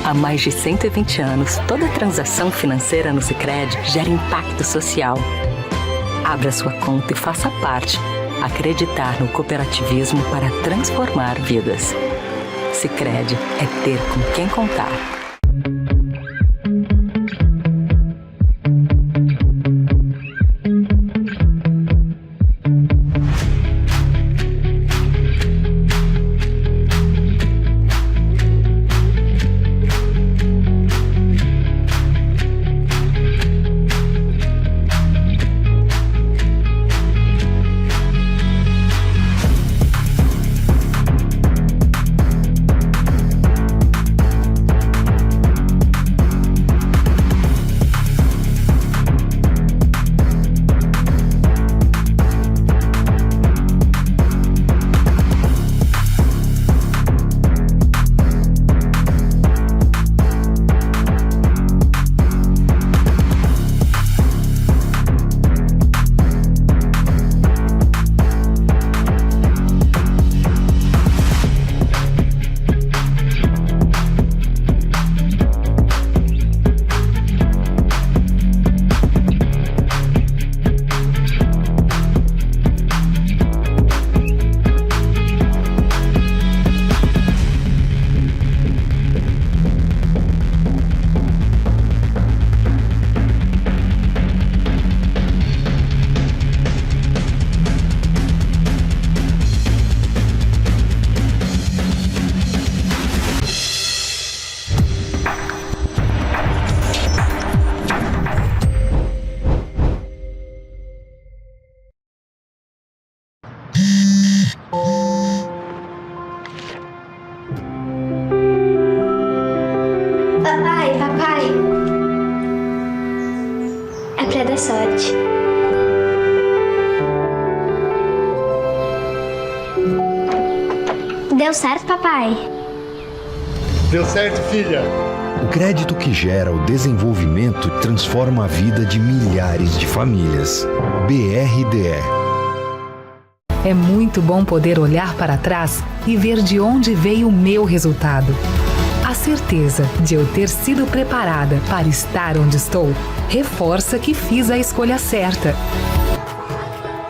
Há mais de 120 anos, toda transação financeira no Sicredi gera impacto social. Abra sua conta e faça parte. Acreditar no cooperativismo para transformar vidas. Sicredi é ter com quem contar. Deu certo, papai? Deu certo, filha? O crédito que gera o desenvolvimento transforma a vida de milhares de famílias. BRDE. É muito bom poder olhar para trás e ver de onde veio o meu resultado. A certeza de eu ter sido preparada para estar onde estou reforça que fiz a escolha certa.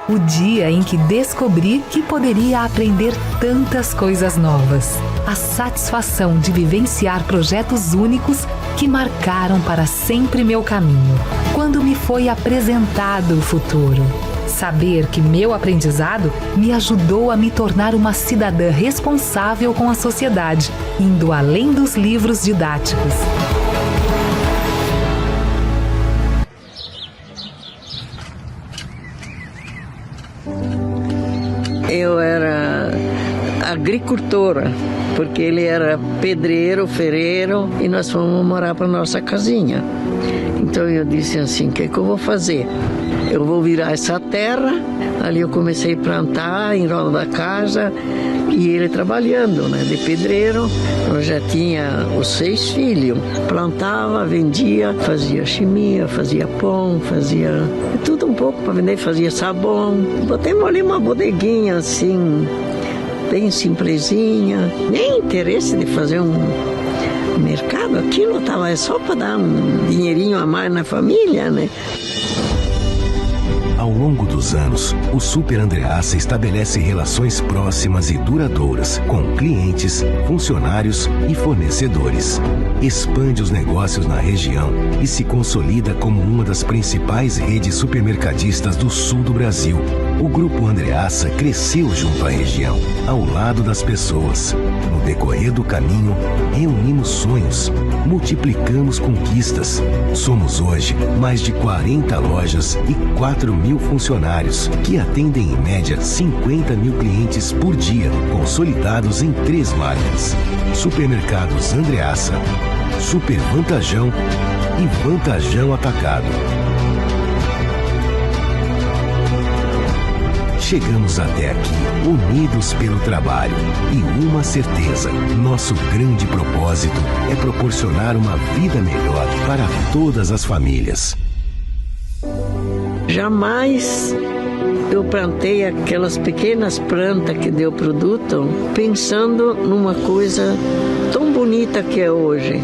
O dia em que descobri que poderia aprender tantas coisas novas. A satisfação de vivenciar projetos únicos que marcaram para sempre meu caminho. Quando me foi apresentado o futuro. Saber que meu aprendizado me ajudou a me tornar uma cidadã responsável com a sociedade, indo além dos livros didáticos. Eu era agricultora, porque ele era pedreiro, ferreiro, e nós fomos morar para nossa casinha. Então eu disse assim, o que eu vou fazer? Eu vou virar essa terra. Ali eu comecei a plantar em volta da casa e ele trabalhando, né, de pedreiro. Eu já tinha os 6 filhos. Plantava, vendia, fazia chimia, fazia pão, fazia tudo um pouco para vender, fazia sabão. Botemos ali uma bodeguinha assim, bem simplesinha. Nem interesse de fazer um mercado, aquilo estava só para dar um dinheirinho a mais na família, né? Ao longo dos anos, o Super Andreassa estabelece relações próximas e duradouras com clientes, funcionários e fornecedores. Expande os negócios na região e se consolida como uma das principais redes supermercadistas do sul do Brasil. O Grupo Andreassa cresceu junto à região, ao lado das pessoas. No decorrer do caminho, reunimos sonhos, multiplicamos conquistas. Somos hoje mais de 40 lojas e 4.000 funcionários, que atendem em média 50.000 clientes por dia, consolidados em 3 marcas: Supermercados Andreassa, Super Vantajão e Vantajão Atacado. Chegamos até aqui, unidos pelo trabalho e uma certeza: nosso grande propósito é proporcionar uma vida melhor para todas as famílias. Jamais eu plantei aquelas pequenas plantas que deu produto pensando numa coisa tão bonita que é hoje.